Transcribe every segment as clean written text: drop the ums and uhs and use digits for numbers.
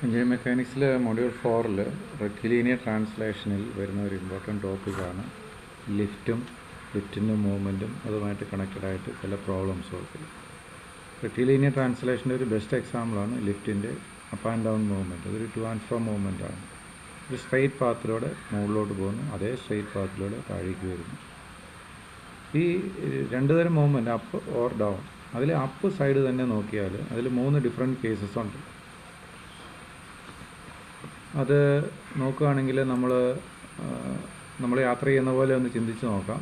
Engineering മെക്കാനിക്സിലെ module 4 rectilinear ട്രാൻസ്ലേഷനിൽ വരുന്ന ഒരു ഇമ്പോർട്ടൻ്റ് ടോപ്പിക്കാണ് ലിഫ്റ്റിൻ്റെ മൂവ്മെൻറ്റും അതുമായിട്ട് കണക്റ്റഡായിട്ട് ചില പ്രോബ്ലംസ് കൊടുക്കുക. റെക്റ്റിലീനിയർ ട്രാൻസ്ലേഷൻ്റെ ഒരു ബെസ്റ്റ് എക്സാമ്പിളാണ് ലിഫ്റ്റിൻ്റെ അപ്പ് ആൻഡ് ഡൗൺ മൂവ്മെൻറ്റ്. അതൊരു ടു ആൻഡ് ഫ്രോ മൂവ്മെൻറ്റാണ്. ഒരു സ്ട്രെയിറ്റ് പാത്തിലൂടെ മുകളിലോട്ട് പോകുന്നു, അതേ സ്ട്രെയിറ്റ് പാത്തിലൂടെ താഴേക്ക് വരുന്നു. ഈ രണ്ട് തരം മൂവ്മെൻറ്റ്, അപ്പ് ഓർ ഡൗൺ, അതിൽ അപ്പ് സൈഡ് തന്നെ നോക്കിയാൽ അതിൽ 3 ഡിഫറെൻറ്റ് കേസസ് ഉണ്ട്. അത് നോക്കുകയാണെങ്കിൽ നമ്മൾ യാത്ര ചെയ്യുന്ന പോലെ ഒന്ന് ചിന്തിച്ച് നോക്കാം.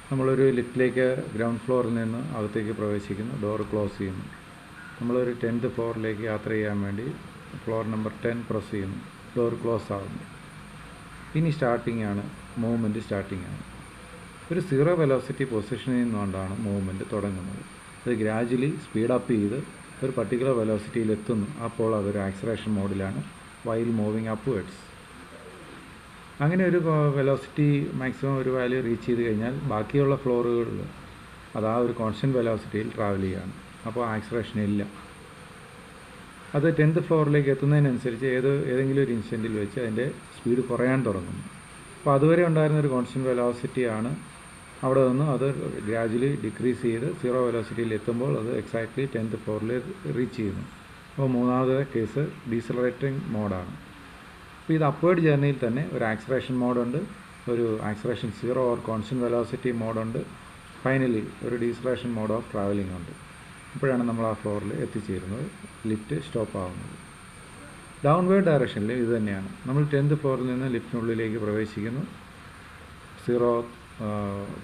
നമ്മളൊരു ലിഫ്റ്റിലേക്ക് ഗ്രൗണ്ട് ഫ്ലോറിൽ നിന്ന് അകത്തേക്ക് പ്രവേശിക്കുന്നു, ഡോർ ക്ലോസ് ചെയ്യുന്നു. നമ്മളൊരു 10th ഫ്ലോറിലേക്ക് യാത്ര ചെയ്യാൻ വേണ്ടി ഫ്ലോർ നമ്പർ 10 പ്രസ് ചെയ്യുന്നു, ഡോർ ക്ലോസ് ആകുന്നു. ഇനി മൂവ്മെൻറ്റ് സ്റ്റാർട്ടിംഗ് ആണ്. ഒരു 0 വെലോസിറ്റി പൊസിഷനിൽ നിന്നുകൊണ്ടാണ് മൂവ്മെൻറ്റ് തുടങ്ങുന്നത്. അത് ഗ്രാജുവലി സ്പീഡപ്പ് ചെയ്ത് ഒരു പർട്ടിക്കുലർ വെലോസിറ്റിയിൽ എത്തുന്നു. അപ്പോൾ അതൊരു ആക്സലേഷൻ മോഡിലാണ്, വൈൽ മൂവിങ് അപ്വേർഡ്സ്. അങ്ങനെ ഒരു വെലോസിറ്റി മാക്സിമം ഒരു വാല്യൂ റീച്ച് ചെയ്ത് കഴിഞ്ഞാൽ ബാക്കിയുള്ള ഫ്ലോറുകളിൽ അത് ആ ഒരു കോൺസ്റ്റൻറ്റ് വെലോസിറ്റിയിൽ ട്രാവൽ ചെയ്യുകയാണ്. അപ്പോൾ ആക്സലേഷൻ ഇല്ല. അത് 10th ഫ്ലോറിലേക്ക് എത്തുന്നതിനനുസരിച്ച് ഏതെങ്കിലും ഒരു ഇൻസ്റ്റൻറ്റിൽ വെച്ച് അതിൻ്റെ സ്പീഡ് കുറയാൻ തുടങ്ങുന്നു. അപ്പോൾ അതുവരെ ഉണ്ടായിരുന്ന ഒരു കോൺസ്റ്റൻറ്റ് വെലോസിറ്റിയാണ് അവിടെ നിന്ന് അത് ഗ്രാജുവലി ഡിക്രീസ് ചെയ്ത് 0 വെലോസിറ്റിയിൽ എത്തുമ്പോൾ അത് എക്സാക്ട്ലി 10th ഫ്ലോറിൽ റീച്ച് ചെയ്യുന്നു. അപ്പോൾ മൂന്നാമത്തെ കേസ് ഡീസലറേറ്റിംഗ് മോഡാണ്. അപ്പോൾ ഇത് അപ്വേർഡ് ജേർണിയിൽ തന്നെ ഒരു ആക്സലേഷൻ മോഡുണ്ട്, ഒരു ആക്സലേഷൻ 0 ഓർ കോൺസ്റ്റൻറ്റ് വെലോസിറ്റി മോഡുണ്ട്, ഫൈനലി ഒരു ഡീസലറേഷൻ മോഡ് ഓഫ് ട്രാവലിംഗ് ഉണ്ട്. അപ്പോഴാണ് നമ്മൾ ആ ഫ്ലോറിൽ എത്തിച്ചേരുന്നത്, ലിഫ്റ്റ് സ്റ്റോപ്പ് ആവുന്നത്. ഡൗൺവേർഡ് ഡയറക്ഷനിൽ ഇത് തന്നെയാണ്. നമ്മൾ 10th ഫ്ലോറിൽ നിന്ന് ലിഫ്റ്റിനുള്ളിലേക്ക് പ്രവേശിക്കുന്നു, 0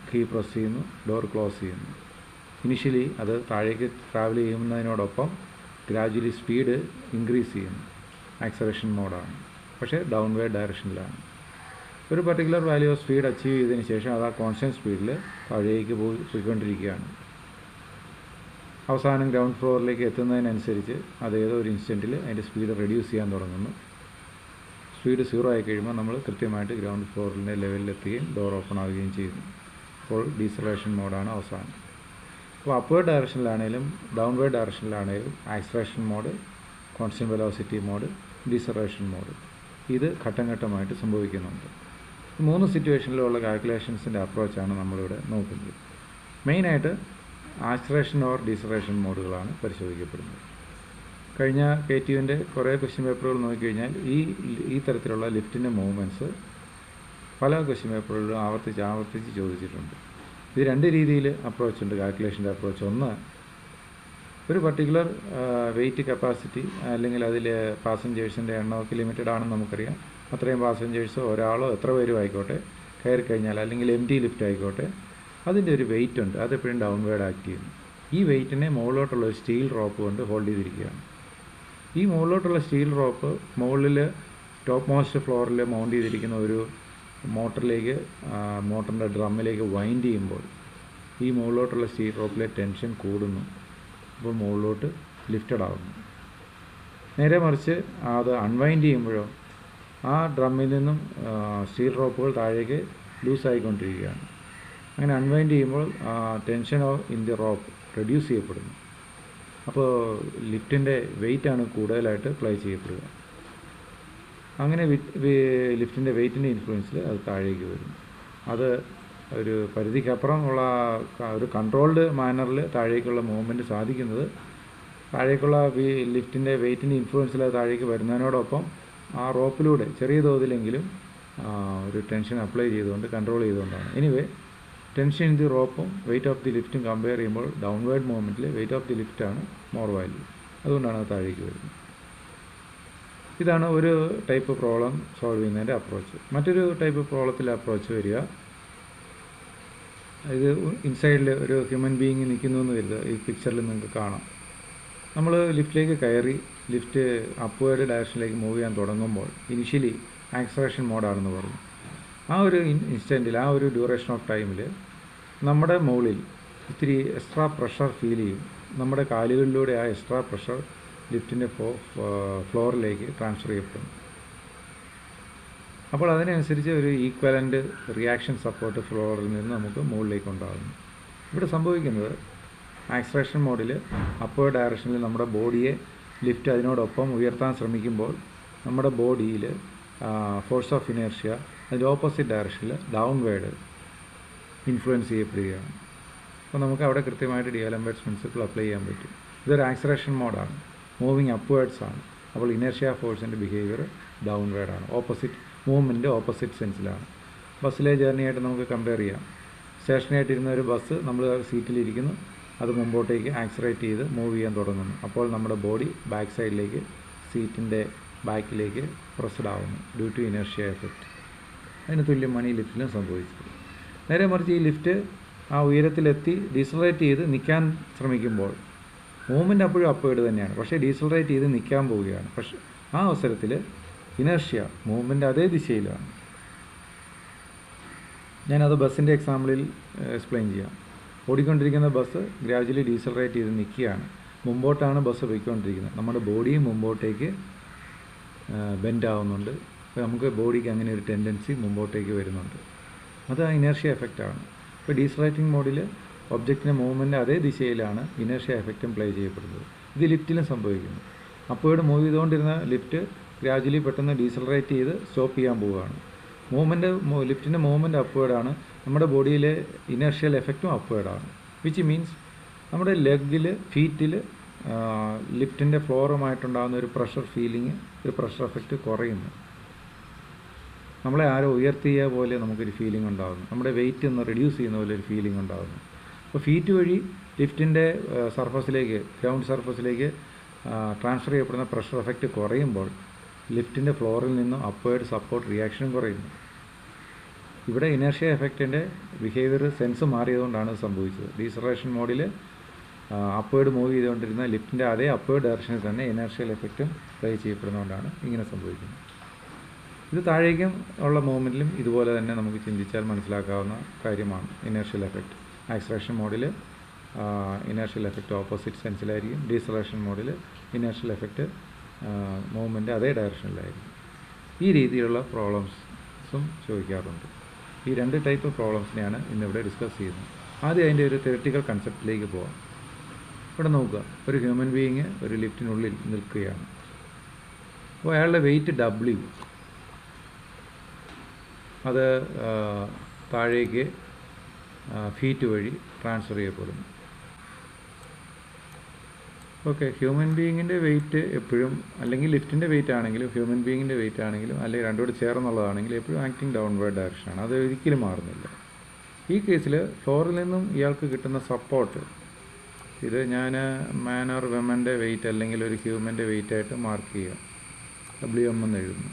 കീ പ്രസ് ചെയ്യുന്നു, ഡോർ ക്ലോസ് ചെയ്യുന്നു. ഇനിഷ്യലി അത് താഴേക്ക് ട്രാവൽ ചെയ്യുന്നതിനോടൊപ്പം ഗ്രാജുവലി സ്പീഡ് ഇൻക്രീസ് ചെയ്യുന്നു, ആക്സലേഷൻ മോഡാണ്, പക്ഷേ ഡൗൺവേർഡ് ഡയറക്ഷനിലാണ്. ഒരു particular value of speed achieve ചെയ്തതിന് ശേഷം അത് ആ കോൺസ്റ്റൻറ്റ് സ്പീഡിൽ താഴേക്ക് പോയിക്കൊണ്ടിരിക്കുകയാണ്. അവസാനം ഗ്രൗണ്ട് ഫ്ലോറിലേക്ക് എത്തുന്നതിനനുസരിച്ച് അത് ഏതോ ഒരു ഇൻസ്റ്റൻറ്റിൽ അതിൻ്റെ സ്പീഡ് റെഡ്യൂസ് ചെയ്യാൻ തുടങ്ങുന്നു. സ്പീഡ് 0 ആയി കഴിയുമ്പോൾ നമ്മൾ കൃത്യമായിട്ട് ഗ്രൗണ്ട് ഫ്ലോറിൻ്റെ ലെവലിലെത്തുകയും ഡോർ ഓപ്പൺ ആവുകയും ചെയ്യുന്നു. അപ്പോൾ ഡീസലറേഷൻ മോഡാണ് അവസാനം. അപ്പോൾ അപ്വേർഡ് ഡയറക്ഷനിലാണെങ്കിലും ഡൗൺവേർഡ് ഡയറക്ഷനിലാണെങ്കിലും acceleration mode, constant velocity mode, deceleration mode, ഇത് ഘട്ടം ഘട്ടമായിട്ട് സംഭവിക്കുന്നുണ്ട്. 3 സിറ്റുവേഷനിലുള്ള കാൽക്കുലേഷൻസിൻ്റെ അപ്രോച്ചാണ് നമ്മളിവിടെ നോക്കുന്നത്. മെയിനായിട്ട് ആക്സലേഷൻ ഓർ ഡീസലറേഷൻ മോഡുകളാണ് പരിശോധിക്കപ്പെടുന്നത്. കഴിഞ്ഞ KTUവിൻ്റെ കുറേ ക്വസ്റ്റ്യൻ പേപ്പറുകൾ നോക്കിക്കഴിഞ്ഞാൽ ഈ തരത്തിലുള്ള ലിഫ്റ്റിൻ്റെ മൂവ്മെൻറ്റ്സ് പല ക്വസ്റ്റ്യൻ പേപ്പറുകളിലും ആവർത്തിച്ച് ചോദിച്ചിട്ടുണ്ട്. ഇത് 2 രീതിയിൽ അപ്രോച്ചുണ്ട് കാൽക്കുലേഷൻ്റെ അപ്രോച്ച്. ഒന്ന്, ഒരു പർട്ടിക്കുലർ വെയിറ്റ് കപ്പാസിറ്റി അല്ലെങ്കിൽ അതിൽ പാസഞ്ചേഴ്സിൻ്റെ എണ്ണമൊക്കെ ലിമിറ്റഡ് ആണെന്ന് നമുക്കറിയാം. അത്രയും പാസഞ്ചേഴ്സോ ഒരാളോ എത്ര പേരും ആയിക്കോട്ടെ കയറി കഴിഞ്ഞാൽ, അല്ലെങ്കിൽ empty ലിഫ്റ്റ് ആയിക്കോട്ടെ, അതിൻ്റെ ഒരു വെയിറ്റ് ഉണ്ട്, അതെപ്പോഴും ഡൗൺവേർഡ് ആക്ട് ചെയ്യുന്നു. ഈ വെയിറ്റിനെ മുകളിലോട്ടുള്ള ഒരു സ്റ്റീൽ റോപ്പ് കൊണ്ട് ഹോൾഡ് ചെയ്തിരിക്കുകയാണ്. ഈ മുകളിലോട്ടുള്ള സ്റ്റീൽ റോപ്പ് മുകളിൽ ടോപ്പ് മോസ്റ്റ് ഫ്ലോറിൽ മൗണ്ട് ചെയ്തിരിക്കുന്ന ഒരു മോട്ടറിൻ്റെ ഡ്രമ്മിലേക്ക് വൈൻഡ് ചെയ്യുമ്പോൾ ഈ മുകളിലോട്ടുള്ള സ്റ്റീൽ റോപ്പിലെ ടെൻഷൻ കൂടുന്നു. അപ്പോൾ മുകളിലോട്ട് ലിഫ്റ്റഡ് ആകുന്നു. നേരെ മറിച്ച് അത് അൺവൈൻഡ് ചെയ്യുമ്പോഴോ ആ ഡ്രമ്മിൽ നിന്നും സ്റ്റീൽ റോപ്പുകൾ താഴേക്ക് ലൂസായിക്കൊണ്ടിരിക്കുകയാണ്. അങ്ങനെ അൺവൈൻഡ് ചെയ്യുമ്പോൾ tension in the rope reduce ചെയ്യപ്പെടുന്നു. അപ്പോൾ ലിഫ്റ്റിൻ്റെ വെയിറ്റാണ് കൂടുതലായിട്ട് പ്ലേ ചെയ്യപ്പെടുക. അങ്ങനെ ലിഫ്റ്റിൻ്റെ വെയിറ്റിൻ്റെ ഇൻഫ്ലുവൻസിൽ അത് താഴേക്ക് വരും. അത് ഒരു പരിധിക്കപ്പുറം ഉള്ള ഒരു കൺട്രോൾഡ് മാനറിൽ താഴേക്കുള്ള മൂവ്മെൻറ്റ് സാധിക്കുന്നത് താഴേക്കുള്ള ലിഫ്റ്റിൻ്റെ വെയിറ്റിൻ്റെ ഇൻഫ്ലുവൻസിൽ അത് താഴേക്ക് വരുന്നതിനോടൊപ്പം ആ റോപ്പിലൂടെ ചെറിയ തോതിലെങ്കിലും ഒരു ടെൻഷൻ അപ്ലൈ ചെയ്തുകൊണ്ട് കൺട്രോൾ ചെയ്തുകൊണ്ടാണ്. എനിവേ, ടെൻഷൻ ഇൻ ദി റോപ്പും വെയിറ്റ് ഓഫ് ദി ലിഫ്റ്റും കമ്പയർ ചെയ്യുമ്പോൾ ഡൗൺവേർഡ് മൂവ്മെൻറ്റിൽ വെയിറ്റ് ഓഫ് ദി ലിഫ്റ്റാണ് മോർ വാല്യൂ. അതുകൊണ്ടാണ് അത് താഴേക്ക് വരുന്നത്. ഇതാണ് ഒരു ടൈപ്പ് പ്രോബ്ലം സോൾവ് ചെയ്യുന്നതിൻ്റെ അപ്രോച്ച്. മറ്റൊരു ടൈപ്പ് പ്രോബ്ലത്തിലെ അപ്രോച്ച് വരിക, ഇത് ഇൻസൈഡിൽ ഒരു ഹ്യൂമൻ ബീയിങ് നിൽക്കുന്നു എന്ന് കരുതുക. ഈ പിക്ചറിൽ നിങ്ങൾക്ക് കാണാം. നമ്മൾ ലിഫ്റ്റിലേക്ക് കയറി ലിഫ്റ്റ് അപ്വേർഡ് ഡയറക്ഷനിലേക്ക് മൂവ് ചെയ്യാൻ തുടങ്ങുമ്പോൾ ഇനിഷ്യലി ആക്സലേഷൻ മോഡാണെന്ന് പറഞ്ഞു. ആ ഒരു ഇൻസ്റ്റൻറ്റിൽ, ആ ഒരു ഡ്യൂറേഷൻ ഓഫ് ടൈമിൽ നമ്മുടെ മുകളിൽ ഇത്തിരി എക്സ്ട്രാ പ്രഷർ ഫീൽ ചെയ്യും. നമ്മുടെ കാലുകളിലൂടെ ആ എക്സ്ട്രാ പ്രഷർ ലിഫ്റ്റിൻ്റെ ഫ്ലോറിലേക്ക് ട്രാൻസ്ഫർ ചെയ്യപ്പെടും. അപ്പോൾ അതിനനുസരിച്ച് ഒരു ഈക്വലൻ്റ് റിയാക്ഷൻ സപ്പോർട്ട് ഫ്ലോറിൽ നിന്ന് നമുക്ക് മുകളിലേക്ക് ഉണ്ടാകുന്നു. ഇവിടെ സംഭവിക്കുന്നത് ആക്സലേഷൻ മോഡിൽ അപ്വേർഡ് ഡയറക്ഷനിൽ നമ്മുടെ ബോഡിയെ ലിഫ്റ്റ് അതിനോടൊപ്പം ഉയർത്താൻ ശ്രമിക്കുമ്പോൾ നമ്മുടെ ബോഡിയിൽ ഫോഴ്സ് ഓഫ് ഇനേർഷ്യ അതിൻ്റെ ഓപ്പോസിറ്റ് ഡയറക്ഷനിൽ ഡൗൺവേർഡ് ഇൻഫ്ലുവൻസ് ചെയ്യപ്പെടുകയാണ്. അപ്പോൾ നമുക്ക് അവിടെ കൃത്യമായിട്ട് ഡി-അലംബർട്ട്സ് പ്രിൻസിപ്പിൾ അപ്ലൈ ചെയ്യാൻ പറ്റും. ഇതൊരു ആക്സലേഷൻ മോഡാണ്, മൂവിങ് അപ്വേർഡ്സ് ആണ്. അപ്പോൾ ഇനേർഷ്യ ഫോഴ്സിൻ്റെ ബിഹേവിയർ ഡൗൺവേർഡാണ്, ഓപ്പോസിറ്റ് മൂവ്മെൻറ്റ് ഓപ്പോസിറ്റ് സെൻസിലാണ്. ബസ്സിലെ ജേർണിയായിട്ട് നമുക്ക് കമ്പയർ ചെയ്യാം. സ്റ്റേഷനായിട്ടിരുന്ന ഒരു ബസ് നമ്മൾ സീറ്റിലിരിക്കുന്നു, അത് മുമ്പോട്ടേക്ക് ആക്സറേറ്റ് ചെയ്ത് മൂവ് ചെയ്യാൻ തുടങ്ങുന്നു. അപ്പോൾ നമ്മുടെ ബോഡി ബാക്ക് സൈഡിലേക്ക് സീറ്റിൻ്റെ ബാക്കിലേക്ക് പ്രസ്ഡ് ആവുന്നു ഡ്യൂ ടു ഇനേർഷ്യ എഫക്റ്റ്. അതിന് തുല്യമാണ് ഈ ലിഫ്റ്റിലും സംഭവിച്ചത്. നേരെ മറിച്ച് ഈ ലിഫ്റ്റ് ആ ഉയരത്തിലെത്തി ഡീസലറേറ്റ് ചെയ്ത് നിൽക്കാൻ ശ്രമിക്കുമ്പോൾ മൂവ്മെൻറ്റ് അപ്പോഴും അപ്വേർഡ് തന്നെയാണ്, പക്ഷേ ഡീസലറേറ്റ് ചെയ്ത് നിൽക്കാൻ പോവുകയാണ്. പക്ഷേ ആ അവസരത്തിൽ ഇനേർഷ്യ മൂവ്മെൻറ്റ് അതേ ദിശയിലാണ്. ഞാനത് ബസ്സിൻ്റെ എക്സാമ്പിളിൽ എക്സ്പ്ലെയിൻ ചെയ്യാം. ഓടിക്കൊണ്ടിരിക്കുന്ന ബസ് ഗ്രാജുവലി ഡീസലറേറ്റ് ചെയ്ത് നിൽക്കുകയാണ്. മുമ്പോട്ടാണ് ബസ് പോയിക്കൊണ്ടിരിക്കുന്നത്. നമ്മുടെ ബോഡിയും മുമ്പോട്ടേക്ക് ബെൻഡ് ആവുന്നുണ്ട്. നമുക്ക് ബോഡിക്ക് അങ്ങനെ ഒരു ടെൻഡൻസി മുമ്പോട്ടേക്ക് വരുന്നുണ്ട്. അത് ആ ഇനേർഷ്യ എഫക്റ്റാണ്. ഇപ്പോൾ ഡീസലറേറ്റിംഗ് മോഡിൽ ഒബ്ജക്റ്റിൻ്റെ മൂവ്മെൻറ്റ് അതേ ദിശയിലാണ് ഇനേർഷ്യ എഫക്റ്റും പ്ലേ ചെയ്യപ്പെടുന്നത്. ഇത് ലിഫ്റ്റിലും സംഭവിക്കുന്നു. അപ്പോഴും മൂവ് ചെയ്തുകൊണ്ടിരുന്ന ലിഫ്റ്റ് ഗ്രാജുവലി പെട്ടെന്ന് ഡീസലറേറ്റ് ചെയ്ത് സ്റ്റോപ്പ് ചെയ്യാൻ പോവുകയാണ്. ലിഫ്റ്റിൻ്റെ മൂവ്മെൻറ്റ് അപ്വേർഡാണ്, നമ്മുടെ ബോഡിയിലെ ഇനേർഷ്യൽ എഫക്റ്റും അപ്വേർഡാണ്. വിച്ച് മീൻസ് നമ്മുടെ ലെഗിൽ ഫീറ്റിൽ ലിഫ്റ്റിൻ്റെ ഫ്ലോറുമായിട്ടുണ്ടാകുന്ന ഒരു പ്രഷർ ഫീലിംഗ്, ഒരു പ്രഷർ എഫക്റ്റ് കുറയുന്നു. നമ്മളെ ആരോ ഉയർത്തിയ പോലെ നമുക്കൊരു ഫീലിംഗ് ഉണ്ടാകുന്നു. നമ്മുടെ വെയിറ്റ് ഒന്ന് റിഡ്യൂസ് ചെയ്യുന്ന പോലെ ഒരു ഫീലിംഗ് ഉണ്ടാകുന്നു. അപ്പോൾ ഫീറ്റ് വഴി ലിഫ്റ്റിൻ്റെ സർഫസിലേക്ക്, ഗ്രൗണ്ട് സർഫസിലേക്ക് ട്രാൻസ്ഫർ ചെയ്യപ്പെടുന്ന പ്രഷർ എഫക്റ്റ് കുറയുമ്പോൾ ലിഫ്റ്റിൻ്റെ ഫ്ലോറിൽ നിന്നും അപ്വേർഡ് സപ്പോർട്ട് റിയാക്ഷനും കുറയുന്നു. ഇവിടെ ഇനേർഷ്യ എഫക്റ്റിൻ്റെ ബിഹേവിയർ സെൻസ് മാറിയതുകൊണ്ടാണ് സംഭവിച്ചത്. ഡീസലറേഷൻ മോഡിൽ അപ്വേർഡ് മൂവ് ചെയ്തുകൊണ്ടിരുന്ന ലിഫ്റ്റിൻ്റെ അതേ അപ്വേർഡ് ഡയറക്ഷനിൽ തന്നെ ഇനേർഷ്യൽ എഫക്റ്റും പ്ലേ ചെയ്യപ്പെടുന്നതുകൊണ്ടാണ് ഇങ്ങനെ സംഭവിക്കുന്നത്. ഇത് താഴേക്കും ഉള്ള മൂവ്മെൻറ്റിലും ഇതുപോലെ തന്നെ നമുക്ക് ചിന്തിച്ചാൽ മനസ്സിലാക്കാവുന്ന കാര്യമാണ് ഇനേർഷ്യൽ എഫക്റ്റ്. ആക്സലേഷൻ മോഡിൽ ഇനേർഷ്യൽ എഫക്റ്റ് ഓപ്പോസിറ്റ് സെൻസിലായിരിക്കും. ഡീസലറേഷൻ മോഡിൽ ഇനേർഷ്യൽ എഫക്റ്റ് മൂവ്മെൻറ്റ് അതേ ഡയറക്ഷനിലായിരിക്കും. ഈ രീതിയിലുള്ള പ്രോബ്ലംസും ചോദിക്കാറുണ്ട്. ഈ രണ്ട് ടൈപ്പ് പ്രോബ്ലംസിനെയാണ് ഇന്നിവിടെ ഡിസ്കസ് ചെയ്യുന്നത്. ആദ്യം അതിൻ്റെ ഒരു തിയററ്റിക്കൽ കൺസെപ്റ്റിലേക്ക് പോകാം. ഇവിടെ നോക്കുക, ഒരു ഹ്യൂമൻ ബീയിങ് ഒരു ലിഫ്റ്റിനുള്ളിൽ നിൽക്കുകയാണ്. അപ്പോൾ അയാളുടെ വെയിറ്റ് W, അത് താഴേക്ക് ഫീറ്റ് വഴി ട്രാൻസ്ഫർ ചെയ്യപ്പെടുന്നു. ഓക്കെ, ഹ്യൂമൻ ബീയിങ്ങിൻ്റെ വെയിറ്റ് എപ്പോഴും, അല്ലെങ്കിൽ ലിഫ്റ്റിൻ്റെ വെയിറ്റ് ആണെങ്കിലും ഹ്യൂമൻ ബീയിങ്ങിൻ്റെ വെയിറ്റ് ആണെങ്കിലും, അല്ലെങ്കിൽ രണ്ടുകൂടി ചേർന്നുള്ളതാണെങ്കിലും എപ്പോഴും ആക്ടിങ് ഡൗൺവേർഡ് ഡയറക്ഷനാണ്. അത് ഒരിക്കലും മാറുന്നില്ല. ഈ കേസിൽ ഫ്ലോറിൽ നിന്നും ഇയാൾക്ക് കിട്ടുന്ന സപ്പോർട്ട്, ഇത് ഞാൻ മാൻ ഓർ വിമൻ്റെ വെയിറ്റ് അല്ലെങ്കിൽ ഒരു ഹ്യൂമൻ്റെ വെയിറ്റായിട്ട് മാർക്ക് ചെയ്യാം. WM എന്ന് എഴുതുന്നു.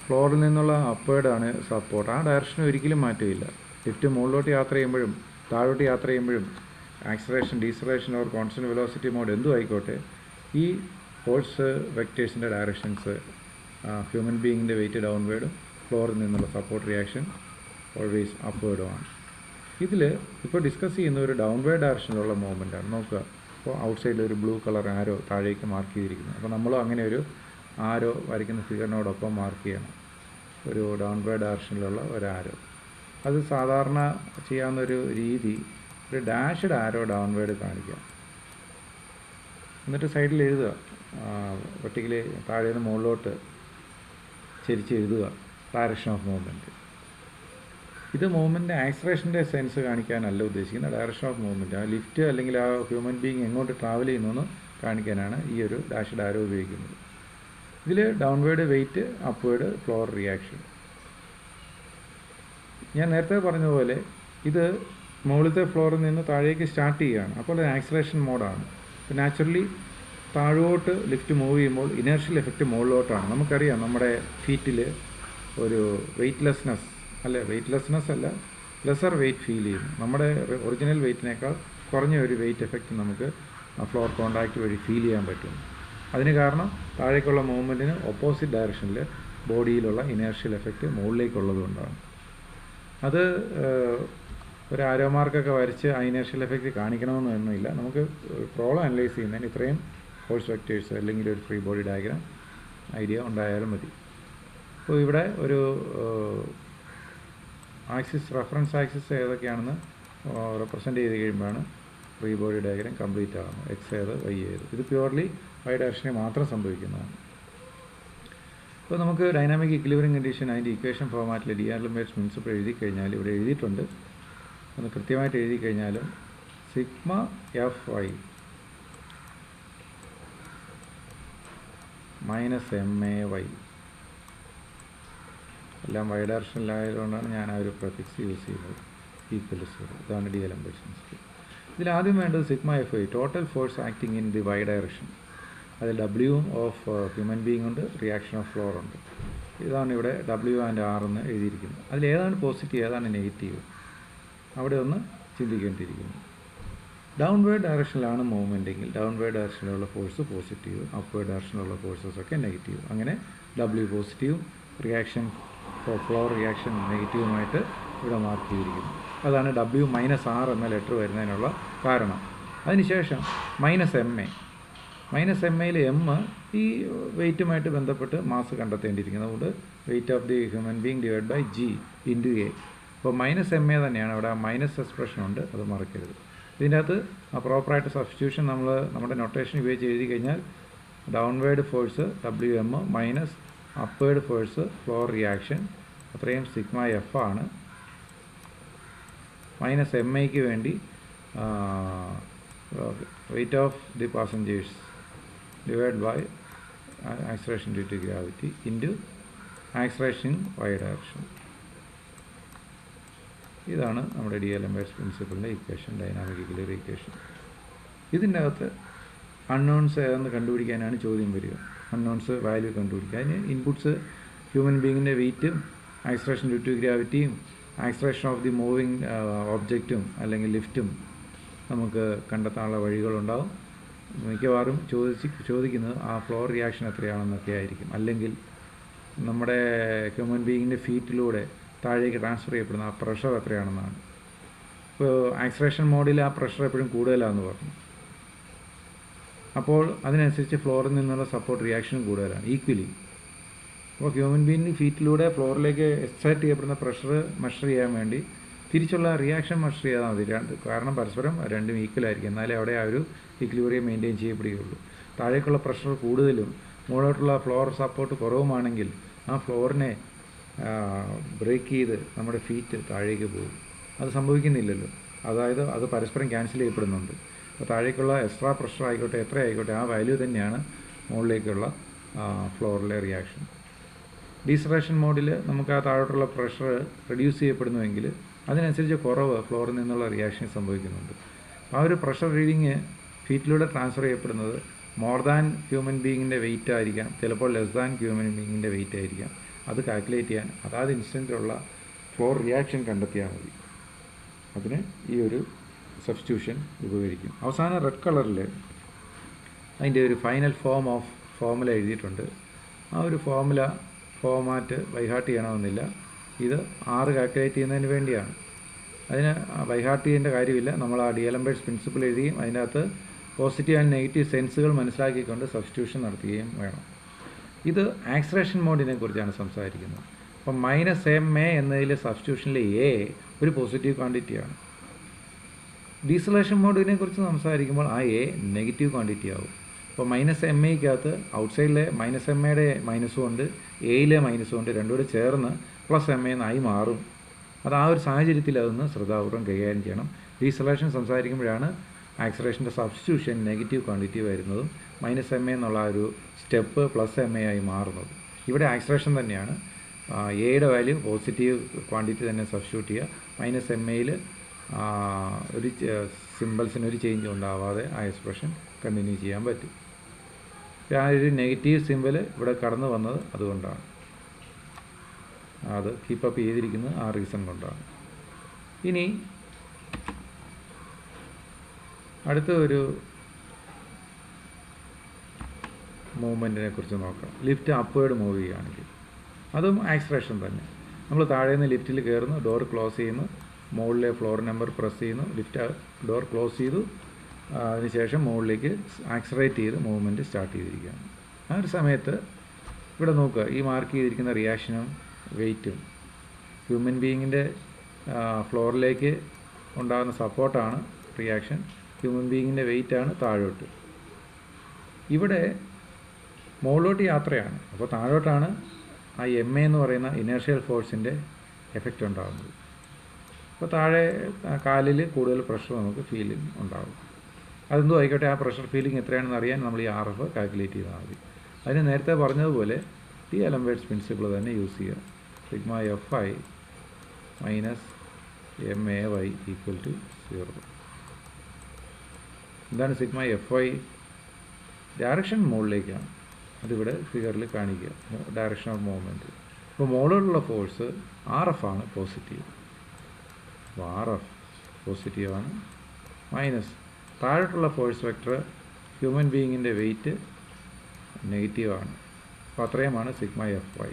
ഫ്ലോറിൽ നിന്നുള്ള അപ്വേർഡാണ് സപ്പോർട്ട്. ആ ഡയറക്ഷൻ ഒരിക്കലും മാറ്റില്ല. ലിഫ്റ്റ് മുകളിലോട്ട് യാത്ര ചെയ്യുമ്പോഴും താഴോട്ട് യാത്ര ചെയ്യുമ്പോഴും acceleration, deceleration or constant velocity mode എന്തും ആയിക്കോട്ടെ, ഈ ഫോഴ്സ് വെക്റ്റേഴ്സിൻ്റെ ഡയറക്ഷൻസ് ഹ്യൂമൻ ബീയിങ്ങിൻ്റെ വെയിറ്റ് ഡൗൺവേർഡും ഫ്ലോറിൽ നിന്നുള്ള സപ്പോർട്ട് റിയാക്ഷൻ ഓൾവേസ് അപ്വേർഡുമാണ്. ഇതിൽ ഇപ്പോൾ ഡിസ്കസ് ചെയ്യുന്ന ഒരു ഡൗൺവേർഡ് ഡയറക്ഷനിലുള്ള മൂവ്മെൻറ്റാണ്. നോക്കുക, അപ്പോൾ ഔട്ട് സൈഡിൽ ഒരു ബ്ലൂ കളർ ആരോ താഴേക്ക് മാർക്ക് ചെയ്തിരിക്കുന്നു. അപ്പോൾ നമ്മളും അങ്ങനെ ഒരു ആരോ വരയ്ക്കുന്ന ഫിഗറിനോടൊപ്പം മാർക്ക് ചെയ്യണം, ഒരു ഡൗൺവേർഡ് ഡയറക്ഷനിലുള്ള ഒരു ആരോ. അത് സാധാരണ ചെയ്യാവുന്നൊരു രീതി, ഒരു ഡാഷ്ഡ് ആരോ ഡൗൺവേർഡ് കാണിക്കുക, എന്നിട്ട് സൈഡിൽ എഴുതുക, ഒറ്റയ്ക്ക് താഴെ നിന്ന് മുകളിലോട്ട് ചരിച്ച് എഴുതുക ഡയറക്ഷൻ ഓഫ് മൂവ്മെൻറ്റ്. ഇത് മൂവ്മെൻറ്റ് ആക്സലറേഷൻ്റെ സെൻസ് കാണിക്കാനല്ല ഉദ്ദേശിക്കുന്നത്, ഡയറക്ഷൻ ഓഫ് മൂവ്മെൻറ്റ്. ആ ലിഫ്റ്റ് അല്ലെങ്കിൽ ആ ഹ്യൂമൻ ബീയിങ് എങ്ങോട്ട് ട്രാവൽ ചെയ്യുന്നു കാണിക്കാനാണ് ഈ ഒരു ഡാഷ്ഡ് ആരോ ഉപയോഗിക്കുന്നത്. ഇതിൽ downward weight, upward floor reaction. ഞാൻ നേരത്തെ പറഞ്ഞതുപോലെ ഇത് മുകളിലത്തെ ഫ്ലോറിൽ നിന്ന് താഴേക്ക് സ്റ്റാർട്ട് ചെയ്യുകയാണ്. അപ്പോൾ ആക്സലറേഷൻ മോഡാണ്. ഇപ്പോൾ നാച്ചുറലി താഴോട്ട് ലിഫ്റ്റ് മൂവ് ചെയ്യുമ്പോൾ ഇനേർഷ്യൽ എഫക്റ്റ് മുകളിലോട്ടാണ്. നമുക്കറിയാം നമ്മുടെ ഫീറ്റിൽ ഒരു വെയ്റ്റ്ലെസ്നെസ് അല്ല, ലെസർ വെയിറ്റ് ഫീൽ ചെയ്യുന്നു. നമ്മുടെ ഒറിജിനൽ വെയിറ്റിനേക്കാൾ കുറഞ്ഞ ഒരു വെയിറ്റ് എഫക്റ്റ് നമുക്ക് ഫ്ലോർ കോണ്ടാക്റ്റ് വഴി ഫീൽ ചെയ്യാൻ പറ്റും. അതിന് കാരണം താഴേക്കുള്ള മൂവ്മെൻറ്റിന് ഓപ്പോസിറ്റ് ഡയറക്ഷനിൽ ബോഡിയിലുള്ള ഇനേർഷ്യൽ എഫക്റ്റ് മുകളിലേക്കുള്ളത് കൊണ്ടാണ്. അത് ഒരു ആരോ മാർക്കൊക്കെ വരച്ച് ആ ഇനേർഷ്യൽ എഫക്റ്റ് കാണിക്കണമെന്നൊന്നുമില്ല. നമുക്ക് പ്രോബ്ലം അനലൈസ് ചെയ്യുന്നതിന് ഇത്രയും ഫോഴ്സ് വെക്റ്റേഴ്സ് അല്ലെങ്കിൽ ഒരു ഫ്രീ ബോഡി ഡയഗ്രാം ഐഡിയ ഉണ്ടായാലും മതി. അപ്പോൾ ഇവിടെ ഒരു ആക്സിസ്, റെഫറൻസ് ആക്സിസ് ഏതൊക്കെയാണെന്ന് റെപ്രസെൻ്റ് ചെയ്ത് കഴിയുമ്പോഴാണ് ഫ്രീ ബോഡി ഡയഗ്രം കംപ്ലീറ്റ് ആകുന്നു. എക്സ് ഏത് വൈ ഏത്. ഇത് പ്യുവർലി വൈ ഡയറക്ഷനിൽ മാത്രം സംഭവിക്കുന്നതാണ്. അപ്പോൾ നമുക്ക് ഡൈനാമിക് ഇക്വിലിബ്രിയം കണ്ടീഷൻ അതിൻ്റെ ഇക്വേഷൻ ഫോർമാറ്റിൽ ഡി-ആലംബേർട്സ് പ്രിൻസിപ്പിൾ എഴുതി കഴിഞ്ഞാൽ, ഇവിടെ എഴുതിയിട്ടുണ്ട്, ഒന്ന് കൃത്യമായിട്ട് എഴുതി കഴിഞ്ഞാൽ sigma F y minus M A y, എല്ലാം വൈ ഡയറക്ഷനിലായതുകൊണ്ടാണ് ഞാൻ ആ ഒരു പ്രിഫിക്സ് യൂസ് ചെയ്യുന്നത്, ഈക്വൽ ടു 0. ഇതാണ് ഡി-ആലംബേർട്സ് പ്രിൻസിപ്പിൾ. ഇതിൽ ആദ്യം വേണ്ടത് sigma F i, total force acting in the y direction. അതിൽ ഡബ്ല്യു ഓഫ് ഹ്യൂമൻ ബീയിങ് ഉണ്ട്, റിയാക്ഷൻ ഓഫ് ഫ്ലോർ ഉണ്ട്. ഇതാണ് ഇവിടെ ഡബ്ല്യു ആൻഡ് ആർ എന്ന് എഴുതിയിരിക്കുന്നത്. അതിലേതാണ് പോസിറ്റീവ് ഏതാണ് നെഗറ്റീവ് അവിടെ ഒന്ന് ചിന്തിക്കേണ്ടിയിരിക്കുന്നു. ഡൗൺവേർഡ് ഡയറക്ഷനിലാണ് മൂവ്മെൻ്റ് എങ്കിൽ ഡൗൺവേർഡ് ഡയറക്ഷനിലുള്ള ഫോഴ്സ് പോസിറ്റീവ്, അപ്വേർഡ് ഡയറക്ഷനിലുള്ള ഫോഴ്സസൊക്കെ നെഗറ്റീവ്. അങ്ങനെ ഡബ്ല്യു പോസിറ്റീവും റിയാക്ഷൻ ഫ്ലോർ റിയാക്ഷൻ നെഗറ്റീവുമായിട്ട് ഇവിടെ മാർക്ക് ചെയ്തിരിക്കുന്നു. അതാണ് ഡബ്ല്യു മൈനസ് ആർ എന്ന ലെറ്റർ വരുന്നതിനുള്ള കാരണം. അതിനുശേഷം minus M A, minus M എയിൽ എം ഈ വെയ്റ്റുമായിട്ട് ബന്ധപ്പെട്ട് മാസ് കണ്ടെത്തേണ്ടിയിരിക്കുന്നത്. അതുകൊണ്ട് weight of the human being divide by G into A. അപ്പോൾ മൈനസ് എം എ തന്നെയാണ് അവിടെ, മൈനസ് എക്സ്പ്രഷൻ ഉണ്ട്, അത് മറക്കരുത്. ഇതിൻ്റെ അകത്ത് ആ പ്രോപ്പറായിട്ട് സബ്സ്റ്റിറ്റ്യൂഷൻ നമ്മൾ നമ്മുടെ നൊട്ടേഷൻ ഉപയോഗിച്ച് എഴുതി കഴിഞ്ഞാൽ downward force W m minus upward force floor reaction അത്രയും സിഗ്മ എഫ് ആണ്. മൈനസ് എം ഐക്ക് വേണ്ടി weight of the passengers divide by acceleration due to gravity into acceleration y direction. ഇതാണ് നമ്മുടെ ഡി-ആലംബേർട്സ് പ്രിൻസിപ്പിളിൻ്റെ ഇക്വേഷൻ, ഡൈനാമിക് ഇക്വിലിബ്രിയം ഇക്വേഷൻ. ഇതിൻ്റെ അകത്ത് unknowns ഏതെന്ന് കണ്ടുപിടിക്കാനാണ് ചോദ്യം വരിക. അൺനോൺസ് വാല്യൂ കണ്ടുപിടിക്കുക. അതിന് ഇൻപുട്സ് ഹ്യൂമൻ ബീങ്ങിൻ്റെ വെയ്റ്റും ആക്സലറേഷൻ ഡ്യൂ ടു ഗ്രാവിറ്റിയും ആക്സലറേഷൻ ഓഫ് ദി മൂവിങ് ഒബ്ജക്റ്റും അല്ലെങ്കിൽ ലിഫ്റ്റും നമുക്ക് കണ്ടെത്താനുള്ള വഴികളുണ്ടാവും. മിക്കവാറും ചോദിക്കുന്നത് ആ ഫ്ലോർ റിയാക്ഷൻ എത്രയാണെന്നൊക്കെ ആയിരിക്കും. അല്ലെങ്കിൽ നമ്മുടെ ഹ്യൂമൻ ബീങ്ങിൻ്റെ ഫീറ്റിലൂടെ താഴേക്ക് ട്രാൻസ്ഫർ ചെയ്യപ്പെടുന്ന ആ പ്രഷർ എത്രയാണെന്നാണ്. ഇപ്പോൾ ആക്സലറേഷൻ മോഡിൽ ആ പ്രഷർ എപ്പോഴും കൂടുതലാണെന്ന് പറഞ്ഞു. അപ്പോൾ അതിനനുസരിച്ച് ഫ്ലോറിൽ നിന്നുള്ള സപ്പോർട്ട് റിയാക്ഷനും കൂടുതലാണ്, ഈക്വലി. അപ്പോൾ ഹ്യൂമൻ ബീയിങ് ഫീറ്റിലൂടെ ഫ്ലോറിലേക്ക് എക്സൈറ്റ് ചെയ്യപ്പെടുന്ന പ്രഷർ മെഷർ ചെയ്യാൻ വേണ്ടി തിരിച്ചുള്ള റിയാക്ഷൻ മെഷർ ചെയ്താൽ മതി. കാരണം പരസ്പരം രണ്ടും ഈക്വലായിരിക്കും, എന്നാലേ അവിടെ ആ ഒരു ഇക്വിലിബ്രിയം മെയിൻറ്റെയിൻ ചെയ്യപ്പെടുകയുള്ളൂ. താഴേക്കുള്ള പ്രഷർ കൂടുതലും മുകളിലോട്ടുള്ള ഫ്ലോർ സപ്പോർട്ട് കുറവുമാണെങ്കിൽ ആ ഫ്ലോറിനെ ബ്രേക്ക് ചെയ്ത് നമ്മുടെ ഫീറ്റ് താഴേക്ക് പോകും. അത് സംഭവിക്കുന്നില്ലല്ലോ. അതായത് അത് പരസ്പരം ക്യാൻസൽ ചെയ്യപ്പെടുന്നുണ്ട്. അപ്പോൾ താഴേക്കുള്ള എക്സ്ട്രാ പ്രഷർ ആയിക്കോട്ടെ എത്ര ആയിക്കോട്ടെ ആ വാല്യൂ തന്നെയാണ് മുകളിലേക്കുള്ള ഫ്ലോറിലെ റിയാക്ഷൻ. ഡീസലറേഷൻ മോഡിൽ നമുക്ക് ആ താഴോട്ടുള്ള പ്രഷർ റെഡ്യൂസ് ചെയ്യപ്പെടുന്നുവെങ്കിൽ അതിനനുസരിച്ച് കുറവ് ഫ്ലോറിൽ നിന്നുള്ള റിയാക്ഷൻ സംഭവിക്കുന്നുണ്ട്. ആ ഒരു പ്രഷർ റീഡിങ് ഫീറ്റിലൂടെ ട്രാൻസ്ഫർ ചെയ്യപ്പെടുന്നത് മോർ ദാൻ ഹ്യൂമൻ ബീയിങ്ങിൻ്റെ വെയിറ്റ് ആയിരിക്കാം, ചിലപ്പോൾ ലെസ് ദാൻ ഹ്യൂമൻ ബീയിങ്ങിൻ്റെ വെയിറ്റ് ആയിരിക്കാം. അത് കാൽക്കുലേറ്റ് ചെയ്യാൻ അതാത് ഇൻസ്റ്റൻറ്റിലുള്ള ഫ്ലോർ റിയാക്ഷൻ കണ്ടെത്തിയാൽ മതി. അതിന് ഈ ഒരു സബ്സ്റ്റിറ്റ്യൂഷൻ ഉപകരിക്കും. അവസാനം റെഡ് കളറിൽ അതിൻ്റെ ഒരു ഫൈനൽ ഫോർമുല എഴുതിയിട്ടുണ്ട്. ആ ഒരു ഫോർമാറ്റ് ബൈഹാർട്ട് ചെയ്യണമെന്നില്ല. ഇത് 6 കാൽക്കുലേറ്റ് ചെയ്യുന്നതിന് വേണ്ടിയാണ്. അതിന് ബൈഹാർട്ട് ചെയ്യേണ്ട കാര്യമില്ല. നമ്മൾ ആ ഡി-ആലംബേർട്സ് പ്രിൻസിപ്പിൾ എഴുതുകയും അതിനകത്ത് പോസിറ്റീവ് ആൻഡ് നെഗറ്റീവ് സെൻസുകൾ മനസ്സിലാക്കിക്കൊണ്ട് സബ്സ്റ്റിറ്റ്യൂഷൻ നടത്തുകയും വേണം. ഇത് ആക്സലറേഷൻ മോഡിനെ കുറിച്ചാണ് സംസാരിക്കുന്നത്. അപ്പം മൈനസ് എം എ എന്നതിൽ സബ്സ്റ്റിറ്റ്യൂഷനിലെ എ ഒരു പോസിറ്റീവ് ക്വാണ്ടിറ്റിയാണ്. ഡീസലേഷൻ മോഡിനെ കുറിച്ച് സംസാരിക്കുമ്പോൾ ആ എ നെഗറ്റീവ് ക്വാണ്ടിറ്റി ആവും. അപ്പോൾ മൈനസ് എം എക്കകത്ത് ഔട്ട്സൈഡിലെ മൈനസ് എം എയുടെ മൈനസും ഉണ്ട്, എയിലെ മൈനസും ഉണ്ട്, രണ്ടും കൂടെ ചേർന്ന് പ്ലസ് എം എന്നായി മാറും. അത് ആ ഒരു സാഹചര്യത്തിൽ അതൊന്ന് ശ്രദ്ധാപൂർവ്വം കൈകാര്യം ചെയ്യണം. ഡീസലേഷൻ സംസാരിക്കുമ്പോഴാണ് ആക്സലറേഷൻ്റെ സബ്സ്റ്റിറ്റ്യൂഷൻ നെഗറ്റീവ് ക്വാണ്ടിറ്റി വരുന്നതും മൈനസ് എം എ എന്നുള്ള ആ ഒരു സ്റ്റെപ്പ് പ്ലസ് എം എ ആയി മാറുന്നത്. ഇവിടെ ആക്സലറേഷൻ തന്നെയാണ്. എയുടെ വാല്യൂ പോസിറ്റീവ് ക്വാണ്ടിറ്റി തന്നെ സബ്സ്റ്റിറ്റ്യൂട്ട് ചെയ്യുക. മൈനസ് എം എയിൽ ഒരു സിമ്പിൾസിനൊരു ചേഞ്ച് ഉണ്ടാവാതെ ആ എക്സ്പ്രഷൻ കണ്ടിന്യൂ ചെയ്യാൻ പറ്റും. ആ ഒരു നെഗറ്റീവ് സിമ്പിൾ ഇവിടെ കടന്നു വന്നത് അതുകൊണ്ടാണ്, അത് കീപ്പപ്പ് ചെയ്തിരിക്കുന്നത് ആ റീസൺ കൊണ്ടാണ്. ഇനി അടുത്ത ഒരു മൂവ്മെൻറ്റിനെ കുറിച്ച് നോക്കാം. ലിഫ്റ്റ് അപ്വേർഡ് മൂവ് ചെയ്യുകയാണെങ്കിൽ അതും ആക്സലറേഷൻ തന്നെ. നമ്മൾ താഴെ നിന്ന് ലിഫ്റ്റിൽ കയറുന്നു, ഡോർ ക്ലോസ് ചെയ്യുന്നു, മുകളിലെ ഫ്ലോർ നമ്പർ പ്രസ് ചെയ്യുന്നു, ലിഫ്റ്റ് ഡോർ ക്ലോസ് ചെയ്തു, അതിനുശേഷം മുകളിലേക്ക് ആക്സലറേറ്റ് ചെയ്ത് മൂവ്മെൻറ്റ് സ്റ്റാർട്ട് ചെയ്തിരിക്കുകയാണ്. ആ ഒരു സമയത്ത് ഇവിടെ നോക്കുക, ഈ മാർക്ക് ചെയ്തിരിക്കുന്ന റിയാക്ഷനും വെയ്റ്റും ഹ്യൂമൻ ബീയിങ്ങിൻ്റെ ഫ്ലോറിലേക്ക് ഉണ്ടാകുന്ന സപ്പോർട്ടാണ് റിയാക്ഷൻ. ഹ്യൂമൻ ബീയിങ്ങിൻ്റെ വെയിറ്റാണ് താഴോട്ട്. ഇവിടെ മുകളിലോട്ട് യാത്രയാണ്, അപ്പോൾ താഴോട്ടാണ് ആ MA എന്ന് പറയുന്ന ഇനേർഷ്യൽ ഫോഴ്സിൻ്റെ എഫക്റ്റ് ഉണ്ടാകുന്നത്. അപ്പോൾ താഴെ കാലിൽ കൂടുതൽ പ്രഷർ നമുക്ക് ഫീലിംഗ് ഉണ്ടാകും. അതെന്തോ ആയിക്കോട്ടെ, ആ പ്രഷർ ഫീലിംഗ് എത്രയാണെന്ന് അറിയാൻ നമ്മൾ ഈ RF കാൽക്കുലേറ്റ് ചെയ്താൽ മതി. അതിന് നേരത്തെ പറഞ്ഞതുപോലെ ഡി-അലംബേർട്സ് പ്രിൻസിപ്പിൾ തന്നെ യൂസ് ചെയ്യുക. Sigma FI minus MAY equal to 0. എന്താണ് സിഗ്മ FI? ഡയറക്ഷൻ മുകളിലേക്കാണ്, അതിവിടെ ഫിഗറിൽ കാണിക്കുക, ഡയറക്ഷൻ ഓഫ് മൂവ്മെൻറ്റ്. അപ്പോൾ മുകളിലുള്ള ഫോഴ്സ് RF ആണ്, പോസിറ്റീവ്. അപ്പോൾ RF പോസിറ്റീവാണ്. മൈനസ് താഴോട്ടുള്ള ഫോഴ്സ് വെക്ടർ ഹ്യൂമൻ ബീയിങ്ങിൻ്റെ വെയിറ്റ് നെഗറ്റീവാണ്. അപ്പോൾ അത്രയുമാണ് sigma FI.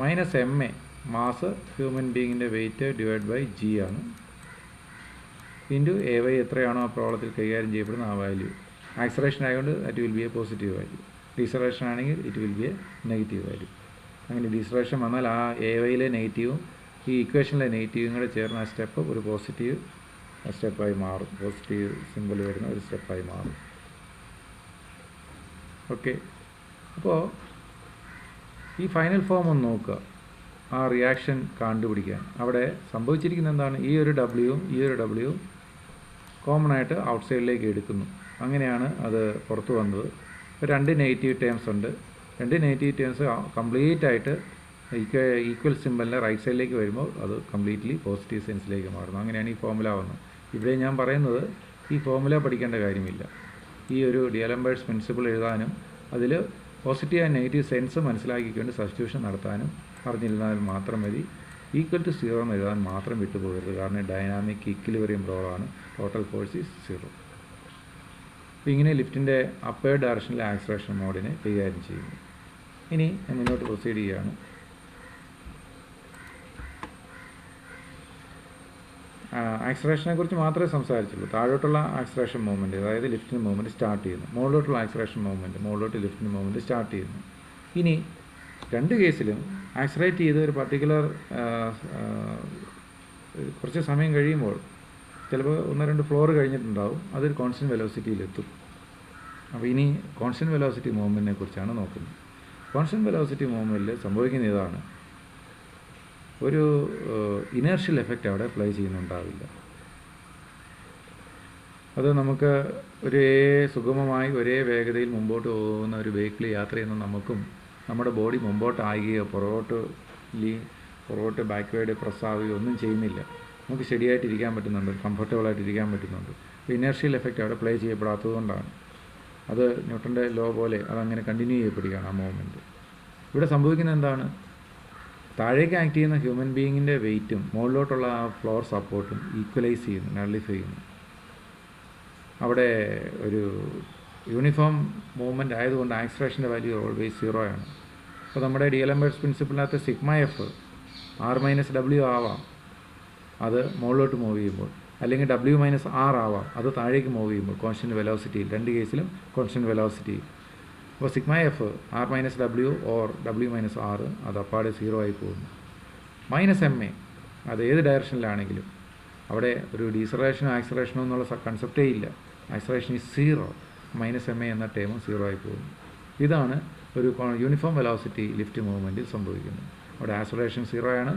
Minus MA mass human ബീയിങ്ങിൻ്റെ വെയിറ്റ് ഡിവൈഡ് ബൈ G ആണ്. ഇൻറ്റു AY എത്രയാണോ ആ പ്രോബ്ലത്തിൽ കൈകാര്യം ചെയ്യപ്പെടുന്ന ആ വാല്യൂ. ആക്സലേഷൻ ആയതുകൊണ്ട് that will be a positive value. Deceleration ആണെങ്കിൽ it will be a negative value. അങ്ങനെ ഡീസലേഷൻ വന്നാൽ ആ AYയിലെ നെഗറ്റീവും ഈ ഇക്വേഷനിലെ നെഗറ്റീവും കൂടെ ചേർന്ന ആ സ്റ്റെപ്പ് ഒരു പോസിറ്റീവ് സ്റ്റെപ്പായി മാറും. പോസിറ്റീവ് സിമ്പിൾ വരുന്ന ഒരു സ്റ്റെപ്പായി മാറും. ഓക്കെ, അപ്പോൾ ഈ ഫൈനൽ ഫോം ഒന്ന് നോക്കുക, ആ റിയാക്ഷൻ കണ്ടുപിടിക്കാൻ. അവിടെ സംഭവിച്ചിരിക്കുന്നത് എന്താണ്? ഈ ഒരു ഡബ്ല്യുവും ഈ ഒരു ഡബ്ല്യുവും കോമൺ ആയിട്ട് ഔട്ട് സൈഡിലേക്ക് എടുക്കുന്നു. അങ്ങനെയാണ് അത് പുറത്തു വന്നത്. ഇപ്പോൾ 2 നെഗറ്റീവ് ടേംസ് ഉണ്ട്. 2 നെഗറ്റീവ് ടേംസ് കംപ്ലീറ്റ് ആയിട്ട് ഈക്വൽ സിമ്പലിൻ്റെ റൈറ്റ് സൈഡിലേക്ക് വരുമ്പോൾ അത് കംപ്ലീറ്റ്ലി പോസിറ്റീവ് സെൻസിലേക്ക് മാറുന്നു. അങ്ങനെയാണ് ഈ ഫോമുല വന്നത്. ഇവിടെ ഞാൻ പറയുന്നത് ഈ ഫോമുല പഠിക്കേണ്ട കാര്യമില്ല. ഈ ഒരു ഡി-അലംബേർട്സ് പ്രിൻസിപ്പിൾ എഴുതാനും അതിൽ പോസിറ്റീവ് ആൻഡ് നെഗറ്റീവ് സെൻസ് മനസ്സിലാക്കിക്കൊണ്ട് സബ്സ്റ്റിറ്റ്യൂഷൻ നടത്താനും അറിഞ്ഞിരുന്നാൽ മാത്രം മതി. ഈക്വൽ ടു 0 എന്ന് എഴുതാൻ മാത്രം വിട്ടുപോകരുത്. കാരണം ഡൈനാമിക് ഇക്വിലിബ്രിയം പ്രോബ്ലമാണ്. Total force is 0. അപ്പോൾ ഇങ്ങനെ ലിഫ്റ്റിൻ്റെ അപ്പർ ഡയറക്ഷനിലെ ആക്സലേഷൻ മോഡിനെ കൈകാര്യം ചെയ്യുന്നു. ഇനി ഞാൻ മുന്നോട്ട് പ്രൊസീഡ് ചെയ്യുകയാണ്. ആക്സലേഷനെ കുറിച്ച് മാത്രമേ സംസാരിച്ചുള്ളൂ. താഴോട്ടുള്ള ആക്സലേഷൻ മൂവ്മെൻറ്റ്, അതായത് ലിഫ്റ്റിന് മൂവ്മെൻറ്റ് സ്റ്റാർട്ട് ചെയ്യുന്നു. മുകളിലോട്ടുള്ള ആക്സലേഷൻ മൂവ്മെൻറ്റ്, മുകളിലോട്ട് ലിഫ്റ്റിന് മൂവ്മെൻറ്റ് സ്റ്റാർട്ട് ചെയ്യുന്നു. ഇനി 2 കേസിലും ആക്സലേറ്റ് ചെയ്ത് ഒരു പർട്ടിക്കുലർ കുറച്ച് സമയം കഴിയുമ്പോൾ ചിലപ്പോൾ 1-2 ഫ്ലോർ കഴിഞ്ഞിട്ടുണ്ടാവും, അതൊരു കോൺസ്റ്റൻറ്റ് വെലോസിറ്റിയിലെത്തും. അപ്പോൾ ഇനി കോൺസ്റ്റൻറ്റ് വെലോസിറ്റി മൂവ്മെൻറ്റിനെ കുറിച്ചാണ് നോക്കുന്നത്. കോൺസ്റ്റൻറ്റ് വെലോസിറ്റി മൂവ്മെൻറ്റിൽ സംഭവിക്കുന്ന ഇതാണ്: ഒരു ഇനേർഷ്യൽ എഫക്റ്റ് അവിടെ പ്ലേ ചെയ്യുന്നുണ്ടാവില്ല. അത് നമുക്ക് ഒരേ സുഗമമായി ഒരേ വേഗതയിൽ മുമ്പോട്ട് പോകുന്ന ഒരു വെഹിക്കിൾ യാത്ര ചെയ്യുന്ന നമുക്കും നമ്മുടെ ബോഡി മുമ്പോട്ടാകുകയോ പുറകോട്ട് ബാക്ക്വേഡ് പ്രസ് ആവുകയോ ഒന്നും ചെയ്യുന്നില്ല. നമുക്ക് ശരിയായിട്ടിരിക്കാൻ പറ്റുന്നുണ്ട്, കംഫർട്ടബിളായിട്ടിരിക്കാൻ പറ്റുന്നുണ്ട്. അപ്പോൾ ഇനേർഷ്യൽ എഫക്റ്റ് അവിടെ പ്ലേ ചെയ്യപ്പെടാത്തതുകൊണ്ടാണ്. അത് ന്യൂട്ടൻ്റെ ലോ പോലെ അതങ്ങനെ കണ്ടിന്യൂ ചെയ്യപ്പെടുകയാണ് ആ മൂവ്മെൻറ്റ്. ഇവിടെ സംഭവിക്കുന്നത് എന്താണ്? താഴേക്ക് ആക്ട് ചെയ്യുന്ന ഹ്യൂമൻ ബീയിങ്ങിൻ്റെ വെയിറ്റും മുകളിലോട്ടുള്ള ആ ഫ്ലോർ സപ്പോർട്ടും ഈക്വലൈസ് ചെയ്യുന്നു, നള്ളിഫൈ ചെയ്യുന്നു. അവിടെ ഒരു യൂണിഫോം മൂവ്മെൻറ്റ് ആയതുകൊണ്ട് ആക്സലേഷൻ്റെ വാല്യൂ ഓൾവേസ് 0 ആണ്. അപ്പോൾ നമ്മുടെ ഡി-അലംബേർട്സ് പ്രിൻസിപ്പിളിനകത്ത് സിഗ്മ F R-W ആവാം, അത് മുകളിലോട്ട് മൂവ് ചെയ്യുമ്പോൾ, അല്ലെങ്കിൽ W-R ആവാം, അത് താഴേക്ക് മൂവ് ചെയ്യുമ്പോൾ കോൺസ്റ്റൻറ്റ് വെലോസിറ്റിയിൽ. 2 കേസിലും കോൺസ്റ്റൻറ്റ് വെലോസിറ്റിയിൽ. അപ്പോൾ sigma F R-W or W-R അത് അപ്പാടെ 0 ആയി പോകുന്നു. -MA അത് ഏത് ഡയറക്ഷനിലാണെങ്കിലും അവിടെ ഒരു ഡീസലേഷനോ ആക്സലേഷനോ എന്നുള്ള കൺസെപ്റ്റേ ഇല്ല. ആക്സലേഷൻ ഈസ് 0, -MA എന്ന ടേമും 0 ആയി പോകുന്നു. ഇതാണ് ഒരു യൂണിഫോം വെലോസിറ്റി ലിഫ്റ്റ് മൂവ്മെൻറ്റിൽ സംഭവിക്കുന്നത്. അവിടെ ആക്സലേഷൻ 0 ആണ്.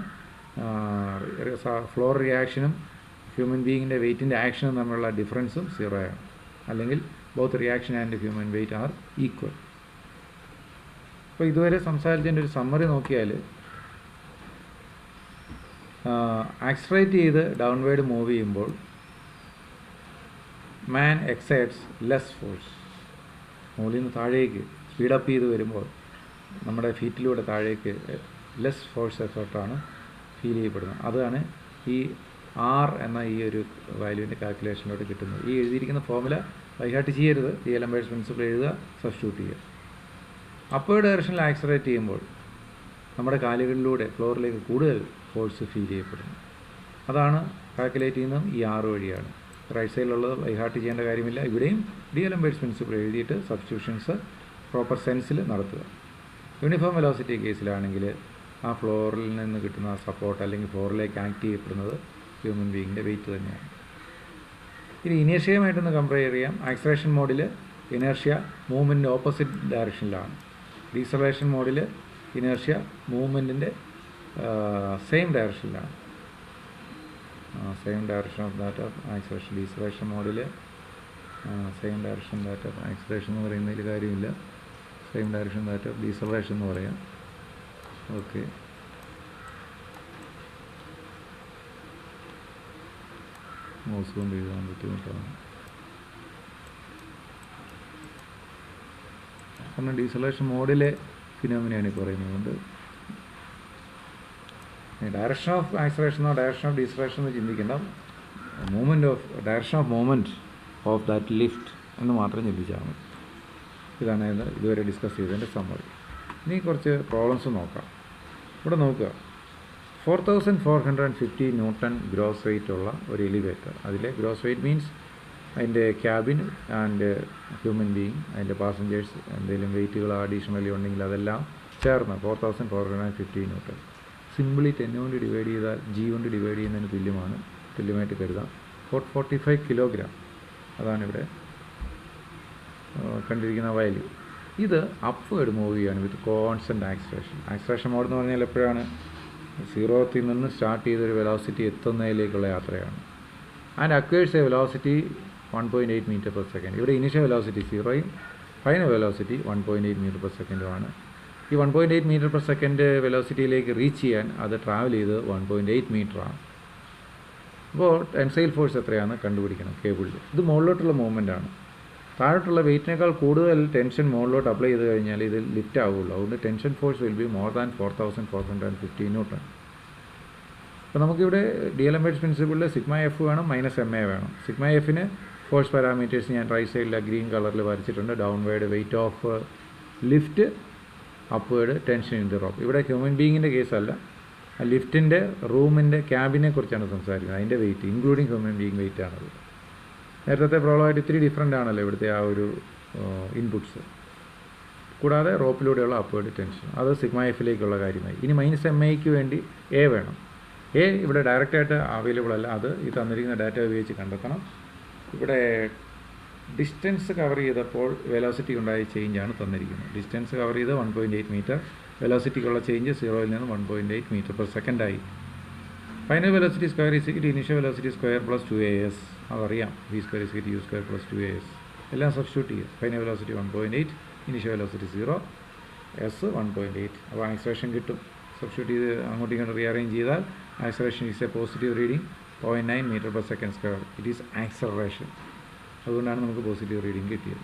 ഫ്ലോർ റിയാക്ഷനും ഹ്യൂമൻ ബീയിങ്ങിൻ്റെ വെയിറ്റിൻ്റെ ആക്ഷനും തമ്മിലുള്ള ഡിഫറൻസും 0 ആണ്. അല്ലെങ്കിൽ both reaction and human weight are equal. അപ്പോൾ ഇതുവരെ സംസാരിച്ചതിൻ്റെ ഒരു സമ്മറി നോക്കിയാൽ, ആക്സലറേറ്റ് ചെയ്ത് ഡൗൺവേർഡ് മൂവ് ചെയ്യുമ്പോൾ മാൻ എക്സൈറ്റ്സ് ലെസ് ഫോഴ്സ്. മുകളിൽ നിന്ന് താഴേക്ക് സ്പീഡപ്പ് ചെയ്ത് വരുമ്പോൾ നമ്മുടെ ഫീറ്റിലൂടെ താഴേക്ക് ലെസ് ഫോഴ്സ് എഫർട്ടാണ് ഫീൽ ചെയ്യപ്പെടുന്നത്. അതാണ് ഈ R എന്ന ഈ ഒരു വാല്യൂവിൻ്റെ കാൽക്കുലേഷനിലോട്ട് കിട്ടുന്നത്. ഈ എഴുതിയിരിക്കുന്ന ഫോമുല ബൈഹാർട്ട് ചെയ്യരുത്. ഡി-അലംബേർട്സ് പ്രിൻസിപ്പിൾ എഴുതുക, സബ്സ്റ്റിറ്റ്യൂട്ട് ചെയ്യുക. അപ്പർ ഡയറക്ഷനിൽ ആക്സലറേറ്റ് ചെയ്യുമ്പോൾ നമ്മുടെ കാലുകളിലൂടെ ഫ്ലോറിലേക്ക് കൂടുതൽ ഫോഴ്സ് ഫീൽ ചെയ്യപ്പെടുന്നു. അതാണ് കാൽക്കുലേറ്റ് ചെയ്യുന്നത് ഈ R വഴിയാണ്. റൈറ്റ് സൈഡിലുള്ളത് ബൈഹാർട്ട് ചെയ്യേണ്ട കാര്യമില്ല. ഇവിടെയും ഡി-അലംബേർട്സ് പ്രിൻസിപ്പിൾ എഴുതിയിട്ട് സബ്സ്റ്റിറ്റ്യൂഷൻസ് പ്രോപ്പർ സെൻസിൽ നടത്തുക. യൂണിഫോം വെലോസിറ്റി കേസിലാണെങ്കിൽ ആ ഫ്ലോറിൽ നിന്ന് കിട്ടുന്ന സപ്പോർട്ട് അല്ലെങ്കിൽ ഫ്ലോറിലേക്ക് ആക്ട് ചെയ്യപ്പെടുന്നത് ഹ്യൂമൻ ബീയിങ്ങിൻ്റെ വെയിറ്റ് തന്നെയാണ്. ഇനി ഇനേഷ്യയുമായിട്ടൊന്ന് കമ്പയർ ചെയ്യാം. ആക്സലേഷൻ മോഡിൽ ഇനേർഷ്യ മൂവ്മെൻറ്റിൻ്റെ ഓപ്പോസിറ്റ് ഡയറക്ഷനിലാണ്. ഡീസലേഷൻ മോഡിൽ ഇനേർഷ്യ മൂവ്മെൻറ്റിൻ്റെ സെയിം ഡയറക്ഷനിലാണ്. Same direction of that of acceleration. Deceleration മോഡിൽ same direction that of acceleration എന്ന് പറയുന്നതിൽ കാര്യമില്ല. Same direction that of deceleration എന്ന് പറയാം. ഓക്കെ, മൗസ് കൊണ്ട് എഴുതാൻ ബുദ്ധിമുട്ടാണ്. കാരണം ഡീസലേഷൻ മോഡിലെ ഫിനോമിനയാണ് ഈ പറയുന്നത്. Direction of ആക്സലേഷനോ direction of deceleration എന്ന് ചിന്തിക്കേണ്ട, movement of direction of movement of that lift എന്ന് മാത്രം ചിന്തിച്ചാൽ മതി. ഇതാണ് ഇതുവരെ ഡിസ്കസ് ചെയ്തതിൻ്റെ സമ്മറി. ഇനി കുറച്ച് പ്രോബ്ലംസ് നോക്കാം. ഇവിടെ നോക്കുക, 4450 ന്യൂട്ടൺ ഗ്രോസ് വെയിറ്റ് ഉള്ള ഒരു എലിവേറ്റർ. അതിലെ ഗ്രോസ് വെയിറ്റ് മീൻസ് അതിൻ്റെ ക്യാബിൻ ആൻഡ് ഹ്യൂമൻ ബീയിങ്, അതിൻ്റെ പാസഞ്ചേഴ്സ് എന്തെങ്കിലും വെയിറ്റുകൾ അഡീഷണലി ഉണ്ടെങ്കിൽ അതെല്ലാം ചേർന്ന് 4450 ന്യൂട്ടൺ. സിമ്പിളി 10 കൊണ്ട് ഡിവൈഡ് ചെയ്താൽ G കൊണ്ട് ഡിവൈഡ് ചെയ്യുന്നതിന് തുല്യമായിട്ട് കരുതാം. 45 കിലോഗ്രാം. അതാണ് ഇവിടെ കണ്ടിരിക്കുന്ന വാല്യൂ. ഇത് അപ്വേർഡ് മൂവ് ചെയ്യുകയാണ് with constant acceleration. Acceleration mode എന്ന് പറഞ്ഞാൽ എപ്പോഴാണ് 0ത്തിൽ നിന്ന് സ്റ്റാർട്ട് ചെയ്തൊരു വെലോസിറ്റി എത്തുന്നതിലേക്കുള്ള യാത്രയാണ്. And acquires a velocity 1.8 metre per second. ഇവിടെ ഇനീഷ്യൽ വെലോസിറ്റി 0യും ഫൈനൽ വെലോസിറ്റി 1.8 മീറ്റർ പെർ സെക്കൻഡുമാണ്. ഈ 1.8 മീറ്റർ പെർ സെക്കൻഡ് വെലോസിറ്റിയിലേക്ക് റീച്ച് ചെയ്യാൻ അത് ട്രാവൽ ചെയ്ത് 1.8 മീറ്ററാണ്. അപ്പോൾ ടെൻസൈൽ ഫോഴ്സ് എത്രയാണ് കണ്ടുപിടിക്കണം കേബിളിൽ. ഇത് മുകളിലോട്ടുള്ള മൂവ്മെൻറ്റാണ്. താഴോട്ടുള്ള വെയിറ്റിനേക്കാൾ കൂടുതൽ ടെൻഷൻ മുകളിലോട്ട് അപ്ലൈ ചെയ്ത് കഴിഞ്ഞാൽ ഇത് ലിഫ്റ്റ് ആവുള്ളൂ. അതുകൊണ്ട് tension force will be more than 4450 newton. അപ്പോൾ നമുക്കിവിടെ DLMH പ്രിൻസിപ്പിളിൽ സിഗ്മ എഫ് വേണം, -MA വേണം. സിഗ്മ എഫിന് ഫോഴ്സ് പാരാമീറ്റേഴ്സ് ഞാൻ റൈറ്റ് സൈഡിൽ ഗ്രീൻ കളറിൽ വരച്ചിട്ടുണ്ട്. Downward weight of lift, upward tension in the rope. ഇവിടെ ഹ്യൂമൻ ബീയിങ്ങിൻ്റെ കേസല്ല, ലിഫ്റ്റിൻ്റെ റൂമിൻ്റെ ക്യാബിനെ കുറിച്ചാണ് സംസാരിക്കുന്നത്. അതിൻ്റെ weight including human being weight ആണത്. നേരത്തെ പ്രോബ്ലമായിട്ട് ഇത്തിരി ഡിഫറൻ്റ് ആണല്ലോ ഇവിടുത്തെ ആ ഒരു ഇൻപുട്സ്. കൂടാതെ റോപ്പിലൂടെയുള്ള അപ്വേർഡ് ടെൻഷൻ, അത് സിഗ്മ എഫിലേക്കുള്ള കാര്യമായി. ഇനി -MAയ്ക്ക് വേണ്ടി A വേണം. A ഇവിടെ ഡയറക്റ്റായിട്ട് അവൈലബിൾ അല്ല, അത് ഈ തന്നിരിക്കുന്ന ഡാറ്റ ഉപയോഗിച്ച് കണ്ടെത്തണം. ഇവിടെ ഡിസ്റ്റൻസ് കവർ ചെയ്തപ്പോൾ വെലോസിറ്റി ഉണ്ടായ ചേഞ്ചാണ് തന്നിരിക്കുന്നത്. ഡിസ്റ്റൻസ് കവർ ചെയ്ത് 1.8 മീറ്റർ, വെലോസിറ്റിക്കുള്ള ചേഞ്ച് 0യിൽ നിന്ന് 1.8 മീറ്റർ പെർ സെക്കൻഡായി. Final velocity square is equal to initial velocity square plus 2AS. അതറിയാം, V square is equal to U square plus 2AS. എല്ലാം സബ്സ്റ്റിറ്റ്യൂട്ട് ചെയ്യുക. Final velocity 1.8, initial velocity 0, S 1.8. അപ്പോൾ acceleration കിട്ടും. Substitute ചെയ്ത് അങ്ങോട്ടും ഇങ്ങോട്ട് റീഅറേഞ്ച് ചെയ്താൽ acceleration is a positive reading 0.9 metre per second square. It is acceleration. അതുകൊണ്ടാണ് നമുക്ക് പോസിറ്റീവ് റീഡിംഗ് കിട്ടിയത്.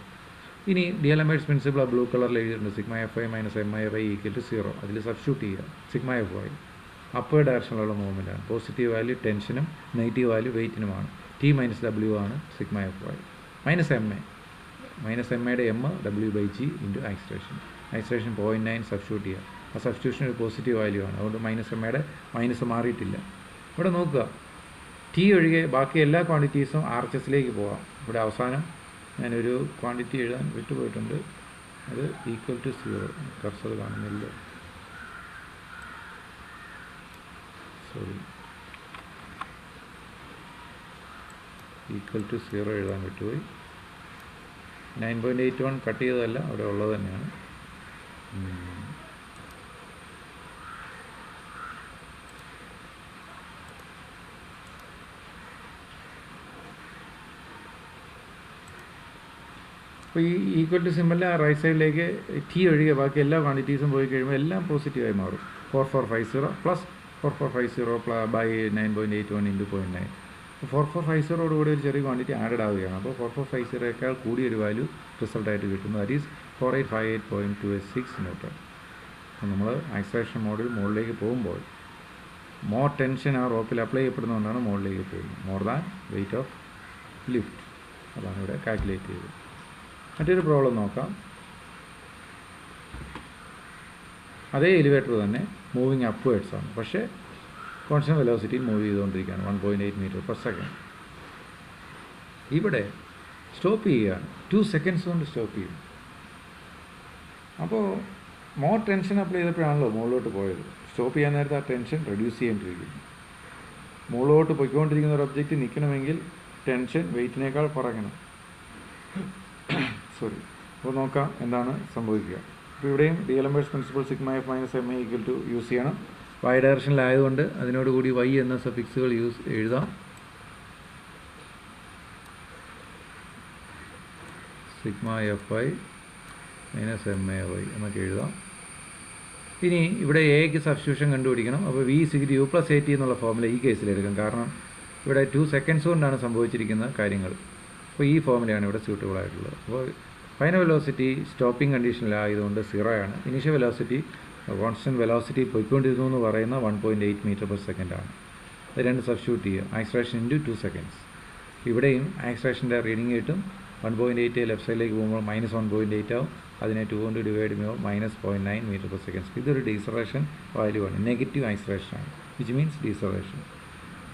ഇനി DLMH പ്രിൻസിപ്പിൾ ബ്ലൂ കളറിൽ എഴുതിയിട്ടുണ്ട്. Sigma FI - MI/y equal to 0. അതിൽ സബ്സ്റ്റിറ്റ്യൂട്ട് ചെയ്യുക. സിഗ്മ FY അപ്പർ ഡയറക്ഷനിലുള്ള മൂവ്മെൻറ്റാണ്. പോസിറ്റീവ് വാല്യൂ ടെൻഷനും നെഗറ്റീവ് വാല്യൂ വെയിറ്റിനുമാണ്. T - W ആണ് സിഗ്മ FY. -MAയുടെ M W/G into acceleration. Acceleration 0.9 substitute ചെയ്യുക. ആ സബ്സ്റ്റിറ്റ്യൂഷൻ ഒരു പോസിറ്റീവ് വാല്യൂ ആണ്. അതുകൊണ്ട് -MAയുടെ മൈനസ് മാറിയിട്ടില്ല. ഇവിടെ നോക്കുക, T ഒഴികെ ബാക്കി എല്ലാ ക്വാണ്ടിറ്റീസും RHSലേക്ക് പോകാം. ഇവിടെ അവസാനം ഞാനൊരു ക്വാണ്ടിറ്റി എഴുതാൻ വിട്ടുപോയിട്ടുണ്ട്. അത് ഈക്വൽ ടു 0. കർസർ കാണുന്നില്ല, സോറി. ഈക്വൽ ടു 0 എഴുതാൻ വിട്ടുപോയി. 9.81 കട്ട് ചെയ്തതല്ല, അവിടെ ഉള്ളത് തന്നെയാണ്. അപ്പോൾ ഈ ഈക്വൽ ടു സിമ്പലിൻ്റെ ആ റൈറ്റ് സൈഡിലേക്ക് T ഒഴികെ ബാക്കി എല്ലാ ക്വാണ്ടിറ്റീസും പോയി കഴിയുമ്പോൾ എല്ലാം പോസിറ്റീവായി മാറും. 4450 പ്ലസ് 4450 ബൈ 9.81 ഇൻറ്റു 0.9. 4450 കൂടി ഒരു ചെറിയ ക്വാണ്ടിറ്റി ആഡഡ് ആവുകയാണ്. അപ്പോൾ 4450യേക്കാൾ കൂടിയൊരു വാല്യൂ റിസൾട്ടായിട്ട് കിട്ടുന്നു. That is 4858.286 newton. നമ്മൾ ആക്സലേഷൻ മോഡിൽ മുകളിലേക്ക് പോകുമ്പോൾ മോർ ടെൻഷൻ ആ റോപ്പിൽ അപ്ലൈ ചെയ്യപ്പെടുന്നതുകൊണ്ടാണ് മുകളിലേക്ക് പോകുന്നത്. More than wait of lift. അതാണ് ഇവിടെ കാൽക്കുലേറ്റ് ചെയ്തത്. മറ്റൊരു പ്രോബ്ലം നോക്കാം. അതേ എലിവേറ്റർ തന്നെ മൂവിങ് അപ്വേർഡ്സ് ആണ്, പക്ഷേ കോൺസ്റ്റന്റ് വെലോസിറ്റിയിൽ മൂവ് ചെയ്തുകൊണ്ടിരിക്കുകയാണ് 1.8 മീറ്റർ പെർ സെക്കൻഡ്. ഇവിടെ സ്റ്റോപ്പ് ചെയ്യുകയാണ്. 2 സെക്കൻഡ്സ് കൊണ്ട് സ്റ്റോപ്പ് ചെയ്യും. അപ്പോൾ മോർ ടെൻഷൻ അപ്ലൈ ചെയ്തപ്പോഴാണല്ലോ മുകളിലോട്ട് പോയത്. സ്റ്റോപ്പ് ചെയ്യാൻ നേരത്തെ ആ ടെൻഷൻ റെഡ്യൂസ് ചെയ്യേണ്ടിയിരിക്കുന്നു. മുകളിലോട്ട് പോയിക്കൊണ്ടിരിക്കുന്ന ഒരു ഒബ്ജക്റ്റ് നിൽക്കണമെങ്കിൽ ടെൻഷൻ വെയിറ്റിനേക്കാൾ കുറയ്ക്കണം. അപ്പോൾ നോക്കാം എന്താണ് സംഭവിക്കുക. അപ്പോൾ ഇവിടെയും D'Alembert's principle sigma F minus M A equal to use ചെയ്യണം. വൈ ഡയറക്ഷനിലായതുകൊണ്ട് അതിനോടുകൂടി വൈ എന്ന സഫിക്സുകൾ എഴുതാം. Sigma F I minus M A Y എന്നൊക്കെ എഴുതാം. ഇനി ഇവിടെ എക്ക് സബ്സ്റ്റിറ്റ്യൂഷൻ കണ്ടുപിടിക്കണം. അപ്പോൾ V sigma U plus A T എന്നുള്ള ഫോമുല ഈ കേസിലെടുക്കാം. കാരണം ഇവിടെ 2 സെക്കൻഡ്സ് കൊണ്ടാണ് സംഭവിച്ചിരിക്കുന്ന കാര്യങ്ങൾ. അപ്പോൾ ഈ ഫോമുലയാണ് ഇവിടെ സ്യൂട്ടബിൾ ആയിട്ടുള്ളത്. അപ്പോൾ ഫൈനൽ വെലോസിറ്റി സ്റ്റോപ്പിംഗ് കണ്ടീഷനിലായതുകൊണ്ട് 0 ആണ്. ഇനീഷ്യൽ വെലോസിറ്റി കോൺസ്റ്റൻറ്റ് വെലോസിറ്റി പോയിക്കൊണ്ടിരുന്നു എന്ന് പറയുന്ന 1.8 മീറ്റർ/സെക്കൻഡ് ആണ്. അത് രണ്ട് സബ്സ്റ്റിറ്റ്യൂട്ട് ചെയ്യുക. Acceleration into 2 seconds. ഇവിടെയും ആക്സലേഷൻ്റെ റീഡിങ് കിട്ടും. 1.8 ലെഫ്റ്റ് സൈഡിലേക്ക് പോകുമ്പോൾ -1.8 ആവും. അതിനെ 2 കൊണ്ട് ഡിവൈഡ് ചെയ്യുമ്പോൾ -0.9 മീറ്റർ/സെക്കൻഡ്. ഇതൊരു ഡീസറേഷൻ വാല്യൂ ആണ്, നെഗറ്റീവ് ആക്സലേഷൻ ആണ്, വിച്ച് മീൻസ് ഡീസറേഷൻ.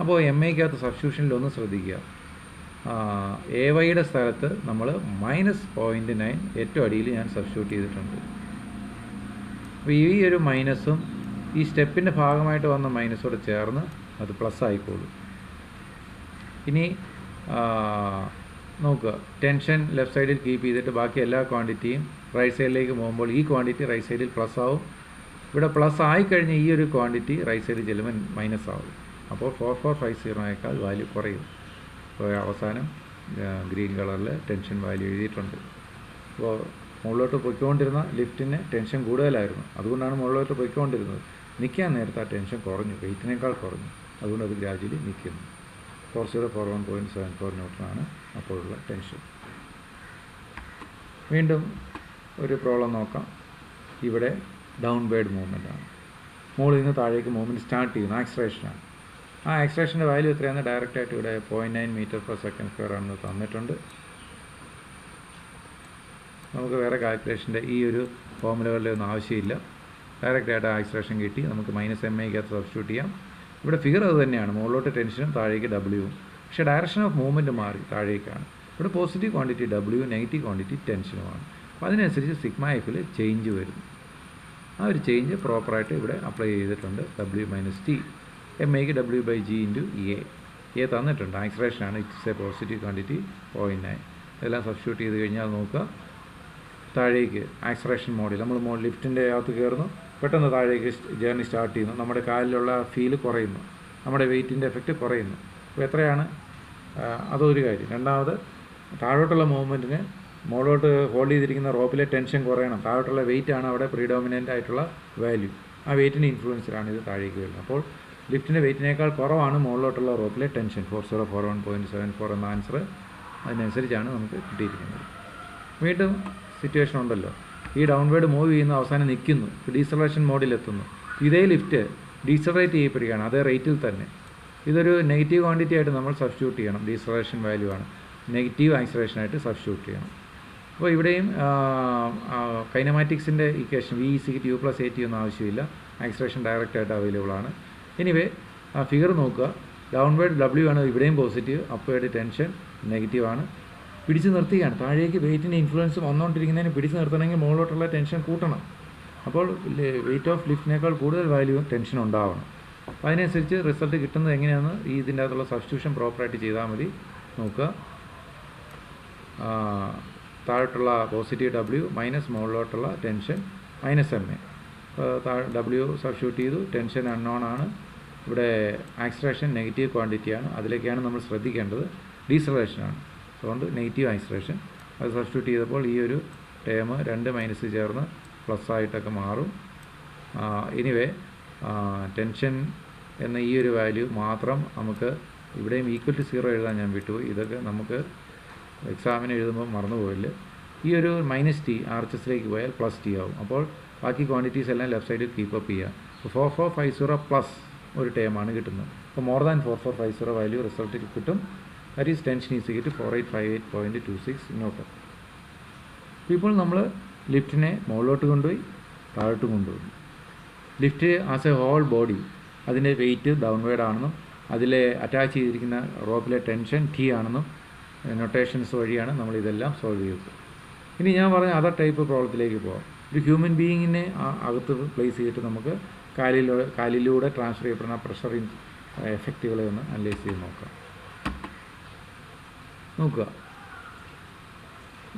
അപ്പോൾ എം ഐക്കകത്ത് സബ്സ്റ്റിറ്റ്യൂഷനിലൊന്ന് ശ്രദ്ധിക്കുക. എ വൈയുടെ സ്ഥലത്ത് നമ്മൾ -0.9 ഏറ്റവും അടിയിൽ ഞാൻ സബ്സ്റ്റിറ്റ്യൂട്ട് ചെയ്തിട്ടുണ്ട്. അപ്പോൾ ഈ ഒരു മൈനസും ഈ സ്റ്റെപ്പിൻ്റെ ഭാഗമായിട്ട് വന്ന മൈനസോട് ചേർന്ന് അത് പ്ലസ് ആയിക്കോളും. ഇനി നോക്കുക, ടെൻഷൻ ലെഫ്റ്റ് സൈഡിൽ കീപ്പ് ചെയ്തിട്ട് ബാക്കി എല്ലാ ക്വാണ്ടിറ്റിയും റൈറ്റ് സൈഡിലേക്ക് പോകുമ്പോൾ ഈ ക്വാണ്ടിറ്റി റൈറ്റ് സൈഡിൽ പ്ലസ് ആവും. ഇവിടെ പ്ലസ് ആയിക്കഴിഞ്ഞ് ഈ ഒരു ക്വാണ്ടിറ്റി റൈറ്റ് സൈഡിൽ ചെല്ലുമ്പോൾ മൈനസ് ആവും. അപ്പോൾ 4450 വാല്യൂ കുറയും. അപ്പോൾ അവസാനം ഗ്രീൻ കളറിൽ ടെൻഷൻ വാല്യൂ എഴുതിയിട്ടുണ്ട്. അപ്പോൾ മുകളിലോട്ട് പൊയ്ക്കൊണ്ടിരുന്ന ലിഫ്റ്റിന് ടെൻഷൻ കൂടുതലായിരുന്നു, അതുകൊണ്ടാണ് മുകളിലോട്ട് പൊയ്ക്കൊണ്ടിരുന്നത്. നിൽക്കാൻ നേരത്തെ ആ ടെൻഷൻ കുറഞ്ഞു, വെയിറ്റിനേക്കാൾ കുറഞ്ഞു, അതുകൊണ്ട് അത് ഗ്രാജുവലി നിൽക്കുന്നു. 4041.74 ന്യൂട്ടനാണ് അപ്പോഴുള്ള ടെൻഷൻ. വീണ്ടും ഒരു പ്രോബ്ലം നോക്കാം. ഇവിടെ ഡൗൺവേർഡ് മൂവ്മെൻ്റ് ആണ്. മുകളിൽ നിന്ന് താഴേക്ക് മൂവ്മെൻറ്റ് സ്റ്റാർട്ട് ചെയ്യുന്നു, ആക്സലേഷനാണ്. ആ ആക്സലേഷൻ്റെ വാല്യൂ എത്രയാണ്? ഡയറക്റ്റായിട്ട് ഇവിടെ 0.9 മീറ്റർ/സെക്കൻഡ് ആണെന്ന് തന്നിട്ടുണ്ട്. നമുക്ക് വേറെ കാൽക്കുലേഷൻ്റെ ഈ ഒരു ഫോമുലകളുടെ ഒന്നും ആവശ്യമില്ല. ഡയറക്റ്റായിട്ട് ആക്സലേഷൻ കിട്ടി. നമുക്ക് -MAക്കകത്ത് സബ്സ്റ്റിറ്റ്യൂട്ട് ചെയ്യാം. ഇവിടെ ഫിഗർ അത് തന്നെയാണ്, മുകളിലോട്ട് ടെൻഷനും താഴേക്ക് ഡബ്ല്യുവും. പക്ഷേ ഡയറക്ഷൻ ഓഫ് മൂവ്മെൻറ്റ് മാറി, താഴേക്കാണ്. ഇവിടെ positive quantity W, negative quantity ടെൻഷനുമാണ്. അപ്പോൾ അതിനനുസരിച്ച് സിഗ്മ എഫിൽ ചേഞ്ച് വരും. ആ ഒരു ചേഞ്ച് പ്രോപ്പറായിട്ട് ഇവിടെ അപ്ലൈ ചെയ്തിട്ടുണ്ട്. W-T MAക്ക് W/G × എ തന്നിട്ടുണ്ട്. ആക്സലേഷനാണ്, ഇറ്റ്സ് എ പോസിറ്റീവ് ക്വാണ്ടിറ്റി 0.9. ഇതെല്ലാം സബ്സ്റ്റിറ്റ്യൂട്ട് ചെയ്ത് കഴിഞ്ഞാൽ നോക്കുക, താഴേക്ക് ആക്സലേഷൻ മോഡിൽ നമ്മൾ ലിഫ്റ്റിൻ്റെ അകത്ത് കയറുന്നു, പെട്ടെന്ന് താഴേക്ക് ജേർണി സ്റ്റാർട്ട് ചെയ്യുന്നു. നമ്മുടെ കാലിലുള്ള ഫീല് കുറയുന്നു, നമ്മുടെ വെയിറ്റിൻ്റെ എഫക്റ്റ് കുറയുന്നു. അപ്പോൾ എത്രയാണ്? അതൊരു കാര്യം. രണ്ടാമത്, താഴോട്ടുള്ള മൂവ്മെൻറ്റിന് മുകളിലോട്ട് ഹോൾഡ് ചെയ്തിരിക്കുന്ന റോപ്പിലെ ടെൻഷൻ കുറയണം. താഴോട്ടുള്ള വെയിറ്റാണ് അവിടെ പ്രീഡോമിനൻ്റ് ആയിട്ടുള്ള വാല്യൂ. ആ വെയിറ്റിൻ്റെ ഇൻഫ്ലുവൻസിലാണ് ഇത് താഴേക്ക് വരുന്നത്. അപ്പോൾ ലിഫ്റ്റിൻ്റെ വെയിറ്റിനേക്കാൾ കുറവാണ് മുകളിലോട്ടുള്ള റോപ്പിലെ ടെൻഷൻ. 4041.74 എന്ന ആൻസർ അതിനനുസരിച്ചാണ് നമുക്ക് കിട്ടിയിരിക്കുന്നത്. വീണ്ടും സിറ്റുവേഷൻ ഉണ്ടല്ലോ, ഈ ഡൗൺവേർഡ് മൂവ് ചെയ്യുന്ന അവസാനം നിൽക്കുന്നു, ഡീസലറേഷൻ മോഡിലെത്തുന്നു. ഇതേ ലിഫ്റ്റ് ഡീസലറേറ്റ് ചെയ്യപ്പെടുകയാണ് അതേ റേറ്റിൽ തന്നെ. ഇതൊരു നെഗറ്റീവ് ക്വാണ്ടിറ്റി ആയിട്ട് നമ്മൾ സബ്സ്റ്റിറ്റ്യൂട്ട് ചെയ്യണം. ഡീസലറേഷൻ വാല്യൂ ആണ്, നെഗറ്റീവ് ആക്സലേഷനായിട്ട് സബ്സ്റ്റിറ്റ്യൂട്ട് ചെയ്യണം. അപ്പോൾ ഇവിടെയും കൈനമാറ്റിക്സിൻ്റെ ഇക്വേഷൻ V = U+AT ഒന്നും ആവശ്യമില്ല, ആക്സലേഷൻ ഡയറക്റ്റായിട്ട് അവൈലബിൾ ആണ്. എനിവേ ഫിഗർ നോക്കുക, ഡൗൺവേർഡ് W ആണ് ഇവിടെയും പോസിറ്റീവ്, അപ്വേർഡ് ടെൻഷൻ നെഗറ്റീവാണ്. പിടിച്ച് നിർത്തുകയാണ്, താഴേക്ക് വെയിറ്റിൻ്റെ ഇൻഫ്ലുവൻസ് വന്നുകൊണ്ടിരിക്കുന്നതിന് പിടിച്ച് നിർത്തണമെങ്കിൽ മുകളിലോട്ടുള്ള ടെൻഷൻ കൂട്ടണം. അപ്പോൾ വെയിറ്റ് ഓഫ് ലിഫ്റ്റിനേക്കാൾ കൂടുതൽ വാല്യൂ ടെൻഷൻ ഉണ്ടാവണം. അപ്പോൾ അതിനനുസരിച്ച് റിസൾട്ട് കിട്ടുന്നത് എങ്ങനെയാണെന്ന് ഇതിൻ്റെ അകത്തുള്ള സബ്സ്റ്റിറ്റ്യൂഷൻ പ്രോപ്പറായിട്ട് ചെയ്താൽ മതി. നോക്കുക, താഴോട്ടുള്ള പോസിറ്റീവ് W മൈനസ് മുകളിലോട്ടുള്ള ടെൻഷൻ -MA. W സബ്സ്റ്റിറ്റ്യൂട്ട് ചെയ്തു, ടെൻഷൻ അൺനോൺ ആണ്. ഇവിടെ ആക്സലേഷൻ നെഗറ്റീവ് ക്വാണ്ടിറ്റിയാണ്, അതിലേക്കാണ് നമ്മൾ ശ്രദ്ധിക്കേണ്ടത്. ഡീസലറേഷനാണ്, അതുകൊണ്ട് നെഗറ്റീവ് ആക്സലേഷൻ. അത് സബ്സ്റ്റിറ്റ്യൂട്ട് ചെയ്തപ്പോൾ ഈ ഒരു ടേം 2 മൈനസ് ചേർന്ന് പ്ലസ് ആയിട്ടൊക്കെ മാറും. എനിവേ ടെൻഷൻ എന്ന ഈ ഒരു വാല്യൂ മാത്രം നമുക്ക് ഇവിടെയും =0 എഴുതാൻ ഞാൻ വിട്ടുപോയി. ഇതൊക്കെ നമുക്ക് എക്സാമിന് എഴുതുമ്പോൾ മറന്നുപോയില്ല. ഈ ഒരു -T RHSലേക്ക് പോയാൽ +T ആവും. അപ്പോൾ ബാക്കി ക്വാണ്ടിറ്റീസ് എല്ലാം ലെഫ്റ്റ് സൈഡിൽ കീപ്പപ്പ് ചെയ്യുക. അപ്പോൾ 4450 പ്ലസ് ഒരു ടേമാണ് കിട്ടുന്നത്. അപ്പോൾ മോർ ദാൻ 4450 വാല്യൂ റിസൾട്ട് കിട്ടും. That is tension = 4858.26 newton. ഇപ്പോൾ നമ്മൾ ലിഫ്റ്റിനെ മുകളിലോട്ട് കൊണ്ടുപോയി താഴോട്ട് കൊണ്ടുപോയി. Lift as a whole body അതിൻ്റെ വെയിറ്റ് ഡൗൺവേർഡ് ആണെന്നും അതിലെ അറ്റാച്ച് ചെയ്തിരിക്കുന്ന റോപ്പിലെ ടെൻഷൻ T ആണെന്നും നൊട്ടേഷൻസ് വഴിയാണ് നമ്മൾ ഇതെല്ലാം സോൾവ് ചെയ്തത്. ഇനി ഞാൻ പറഞ്ഞ അതർ ടൈപ്പ് പ്രോബ്ലത്തിലേക്ക് പോകാം. ഒരു ഹ്യൂമൻ ബീയിങ്ങിനെ അകത്ത് പ്ലേസ് ചെയ്തിട്ട് നമുക്ക് കാലിലൂടെ ട്രാൻസ്ഫർ ചെയ്യപ്പെടുന്ന പ്രഷർ എഫക്റ്റുകളെ ഒന്ന് അനലൈസ് ചെയ്ത് നോക്കാം. നോക്കുക.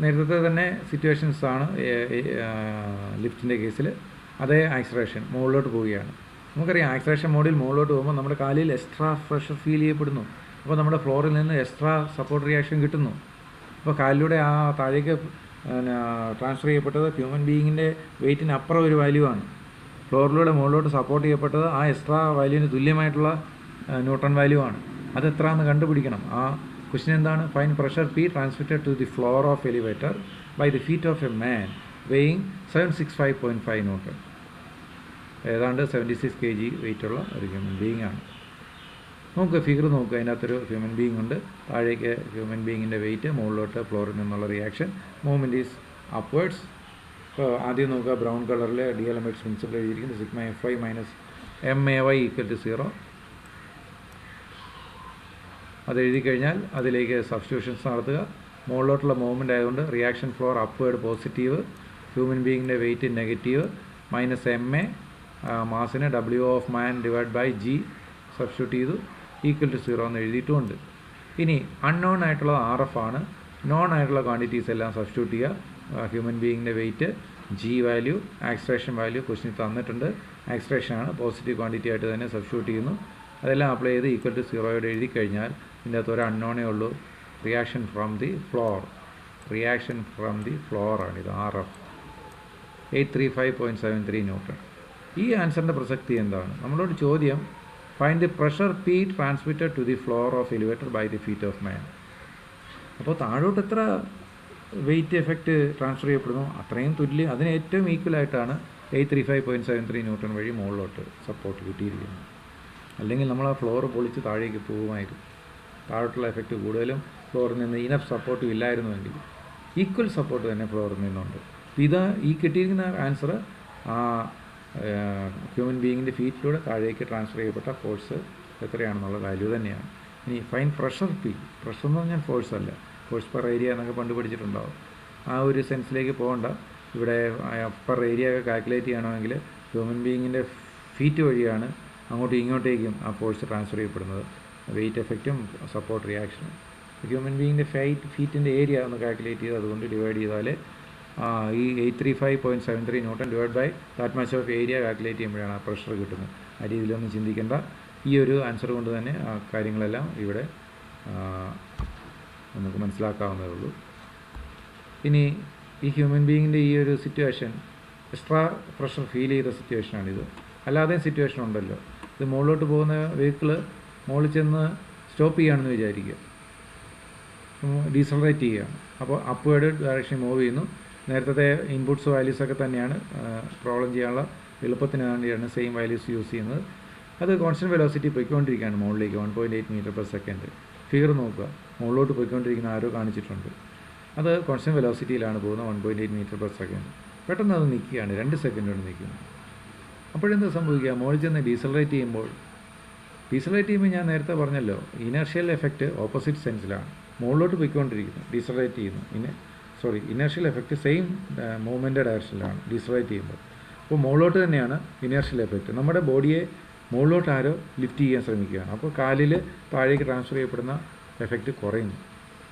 നേരത്തെ തന്നെ സിറ്റുവേഷൻസാണ് ലിഫ്റ്റിൻ്റെ കേസിൽ. അതേ ആക്സലറേഷൻ മുകളിലോട്ട് പോവുകയാണ്. നമുക്കറിയാം ആക്സലറേഷൻ മോഡിൽ മുകളിലോട്ട് പോകുമ്പോൾ നമ്മുടെ കാലിൽ എക്സ്ട്രാ പ്രഷർ ഫീൽ ചെയ്യപ്പെടുന്നു. അപ്പോൾ നമ്മുടെ ഫ്ലോറിൽ നിന്ന് എക്സ്ട്രാ സപ്പോർട്ട് റിയാക്ഷൻ കിട്ടുന്നു. അപ്പോൾ കാലിലൂടെ ആ താഴേക്ക് ട്രാൻസ്ഫർ ചെയ്യപ്പെട്ടത് ഹ്യൂമൻ ബീയിങ്ങിൻ്റെ വെയ്റ്റിന് അപ്പുറം ഒരു വാല്യൂ ആണ്. ഫ്ലോറിലൂടെ മുകളിലോട്ട് സപ്പോർട്ട് ചെയ്യപ്പെട്ടത് ആ എക്സ്ട്രാ വാല്യൂവിന് തുല്യമായിട്ടുള്ള ന്യൂട്രൺ വാല്യൂ ആണ്. അതെത്രയാണെന്ന് കണ്ടുപിടിക്കണം. ആ ക്വസ്റ്റ്യൻ എന്താണ്? Find pressure P transmitted to the floor of elevator by the feet of a man weighing 765.5 newton. ഏതാണ്ട് 76 kg വെയിറ്റുള്ള ഒരു ഹ്യൂമൻ ബീയിങ് ആണ്. നമുക്ക് ഫിഗർ നോക്കുക. അതിനകത്തൊരു ഹ്യൂമൻ ബീയിങ് ഉണ്ട്. താഴേക്ക് ഹ്യൂമൻ ബീയിങ്ങിൻ്റെ വെയിറ്റ്, മുകളിലോട്ട് ഫ്ലോറിൽ നിന്നുള്ള റിയാക്ഷൻ, മൂവ്മെൻറ്റ് ഈസ് അപ്വേർഡ്സ്. ഇപ്പോൾ ആദ്യം നോക്കുക, ബ്രൗൺ കളറിൽ DLMH പ്രിൻസിപ്പിൾ എഴുതിയിരിക്കുന്നത് സിഗ്മ FI മൈനസ് MAY = 0. അത് എഴുതി കഴിഞ്ഞാൽ അതിലേക്ക് സബ്സ്റ്റിറ്റ്യൂഷൻസ് നടത്തുക. മുകളിലോട്ടുള്ള മൂവ്മെൻ്റ് ആയതുകൊണ്ട് reaction floor upward positive, human ബീയിങ്ങിൻ്റെ വെയിറ്റ് നെഗറ്റീവ്, മൈനസ് MA മാസിന് W of man divide by G substitute ചെയ്തു =0 എന്ന് എഴുതിയിട്ടുമുണ്ട്. ഇനി അൺനോൺ ആയിട്ടുള്ളത് RF ആണ്. നോൺ ആയിട്ടുള്ള ക്വാണ്ടിറ്റീസ് എല്ലാം സബ്സ്റ്റിറ്റ്യൂട്ട് ചെയ്യുക. ഹ്യൂമൻ ബീയിങ്ങിൻ്റെ weight, G value, acceleration value question തന്നിട്ടുണ്ട്. ആക്സലറേഷനാണ് പോസിറ്റീവ് ക്വാണ്ടിറ്റി ആയിട്ട് തന്നെ സബ്സ്റ്റിറ്റ്യൂട്ട് ചെയ്യുന്നു. അതെല്ലാം അപ്ലൈ ചെയ്ത് =0 എഴുതി കഴിഞ്ഞാൽ ഇതിൻ്റെ അകത്ത് ഒരു അൺനോണേ ഉള്ളൂ. Reaction from the floor. Reaction from the floor ആണിത്. RF 835.73 newton. ഈ ആൻസറിൻ്റെ പ്രസക്തി എന്താണ്? നമ്മളോട് ചോദ്യം find the pressure P transmitted to the floor of elevator by the feet of man. അപ്പോൾ താഴോട്ട് എത്ര വെയിറ്റ് എഫക്റ്റ് ട്രാൻസ്ഫർ ചെയ്യപ്പെടുന്നു അത്രയും തുല്യം, അതിന് ഏറ്റവും ഈക്വലായിട്ടാണ് 835.73 ന്യൂട്ടൺ വഴി മുകളിലോട്ട് സപ്പോർട്ട് കിട്ടിയിരിക്കുന്നത്. അല്ലെങ്കിൽ നമ്മൾ ആ ഫ്ലോർ പൊളിച്ച് താഴേക്ക് പോകുമായിരുന്നു. താഴോട്ടുള്ള എഫക്റ്റ് കൂടുതലും ഫ്ലോറിൽ നിന്ന് ഇനഫ് സപ്പോർട്ടും ഇല്ലായിരുന്നുവെങ്കിൽ ഈക്വൽ സപ്പോർട്ട് തന്നെ ഫ്ലോറിൽ നിന്നുണ്ട്. ഇത് ഈ കിട്ടിയിരിക്കുന്ന ആൻസർ ആ ഹ്യൂമൻ ബീയിങ്ങിൻ്റെ ഫീറ്റിലൂടെ താഴേക്ക് ട്രാൻസ്ഫർ ചെയ്യപ്പെട്ട ഫോഴ്സ് എത്രയാണെന്നുള്ള വാല്യൂ തന്നെയാണ്. ഇനി ഫൈൻ പ്രഷർ P. പ്രഷർ എന്ന് പറഞ്ഞാൽ ഫോഴ്സ് അല്ല, ഫോഴ്സ് പെർ ഏരിയ എന്നൊക്കെ പണ്ട് പഠിച്ചിട്ടുണ്ടാവും. ആ ഒരു സെൻസിലേക്ക് പോകണ്ട. ഇവിടെ പെർ ഏരിയ ഒക്കെ കാൽക്കുലേറ്റ് ചെയ്യണമെങ്കിൽ ഹ്യൂമൻ ബീയിങ്ങിൻ്റെ ഫീറ്റ് വഴിയാണ് അങ്ങോട്ടും ഇങ്ങോട്ടേക്കും ആ ഫോഴ്സ് ട്രാൻസ്ഫർ ചെയ്യപ്പെടുന്നത്. വെയിറ്റ് എഫക്റ്റും സപ്പോർട്ട് റിയാക്ഷനും. ഹ്യൂമൻ ബീയിങ്ങിൻ്റെ ഫീറ്റിൻ്റെ ഏരിയ ഒന്ന് കാൽക്കുലേറ്റ് ചെയ്ത് അതുകൊണ്ട് ഡിവൈഡ് ചെയ്താൽ ഈ 835.73 newton divide by that much of area calculate ചെയ്യുമ്പോഴാണ് ആ പ്രഷർ കിട്ടുന്നത്. ആ രീതിയിലൊന്നും ചിന്തിക്കേണ്ട. ഈ ഒരു ആൻസർ കൊണ്ട് തന്നെ ആ കാര്യങ്ങളെല്ലാം ഇവിടെ നമുക്ക് മനസ്സിലാക്കാവുന്നതേ ഉള്ളൂ. ഇനി ഈ ഹ്യൂമൻ ബീയിങ്ങിൻ്റെ ഈ ഒരു സിറ്റുവേഷൻ എക്സ്ട്രാ പ്രഷർ ഫീൽ ചെയ്ത സിറ്റുവേഷനാണിത്. അല്ലാതെയും സിറ്റുവേഷൻ ഉണ്ടല്ലോ. ഇത് മുകളിലോട്ട് പോകുന്ന വെഹിക്കിൾ മുകളിൽ ചെന്ന് സ്റ്റോപ്പ് ചെയ്യുകയാണെന്ന് വിചാരിക്കുക, ഡീസലറേറ്റ് ചെയ്യുകയാണ്. അപ്പോൾ അപ്വേർഡ് ഡയറക്ഷൻ മൂവ് ചെയ്യുന്നു. നേരത്തെ ഇൻപുട്സ് വാല്യൂസൊക്കെ തന്നെയാണ് പ്രോബ്ലം ചെയ്യാനുള്ള എളുപ്പത്തിന് വേണ്ടിയാണ് സെയിം വാല്യൂസ് യൂസ് ചെയ്യുന്നത്. അത് കോൺസ്റ്റൻറ്റ് വെലോസിറ്റി പോയിക്കൊണ്ടിരിക്കുകയാണ് മുകളിലേക്ക് 1.8 മീറ്റർ/സെക്കൻഡ്. ഫിഗർ നോക്കുക, മുകളിലോട്ട് പോയിക്കൊണ്ടിരിക്കുന്ന ആരോ കാണിച്ചിട്ടുണ്ട്. അത് കോൺസ്റ്റൻറ്റ് വെലോസിറ്റിയിലാണ് പോകുന്നത് 1.8 മീറ്റർ/സെക്കൻഡ്. പെട്ടെന്ന് അത് നിൽക്കുകയാണ്, 2 സെക്കൻഡ് കൊണ്ട് നിൽക്കുന്നു. അപ്പോഴെന്താ സംഭവിക്കുക? മുകളിൽ ചെന്ന് ഡീസലറേറ്റ് ചെയ്യുമ്പോൾ ഞാൻ നേരത്തെ പറഞ്ഞല്ലോ, ഇനർഷ്യൽ എഫക്റ്റ് ഓപ്പോസിറ്റ് സെൻസിലാണ്. മുകളിലോട്ട് പോയിക്കൊണ്ടിരിക്കുന്നു, ഡീസലറേറ്റ് ചെയ്യുന്നു. ഇനർഷ്യൽ എഫക്റ്റ് സെയിം മൂവ്മെൻ്റ് ഡയറക്ഷനിലാണ് ഡീസലറേറ്റ് ചെയ്യുമ്പോൾ. അപ്പോൾ മുകളിലോട്ട് തന്നെയാണ് ഇനർഷ്യൽ എഫക്റ്റ്. നമ്മുടെ ബോഡിയെ മുകളിലോട്ട് ആരോ ലിഫ്റ്റ് ചെയ്യാൻ ശ്രമിക്കുകയാണ്. അപ്പോൾ കാലിൽ താഴേക്ക് ട്രാൻസ്ഫർ ചെയ്യപ്പെടുന്ന എഫക്റ്റ് കുറയുന്നു.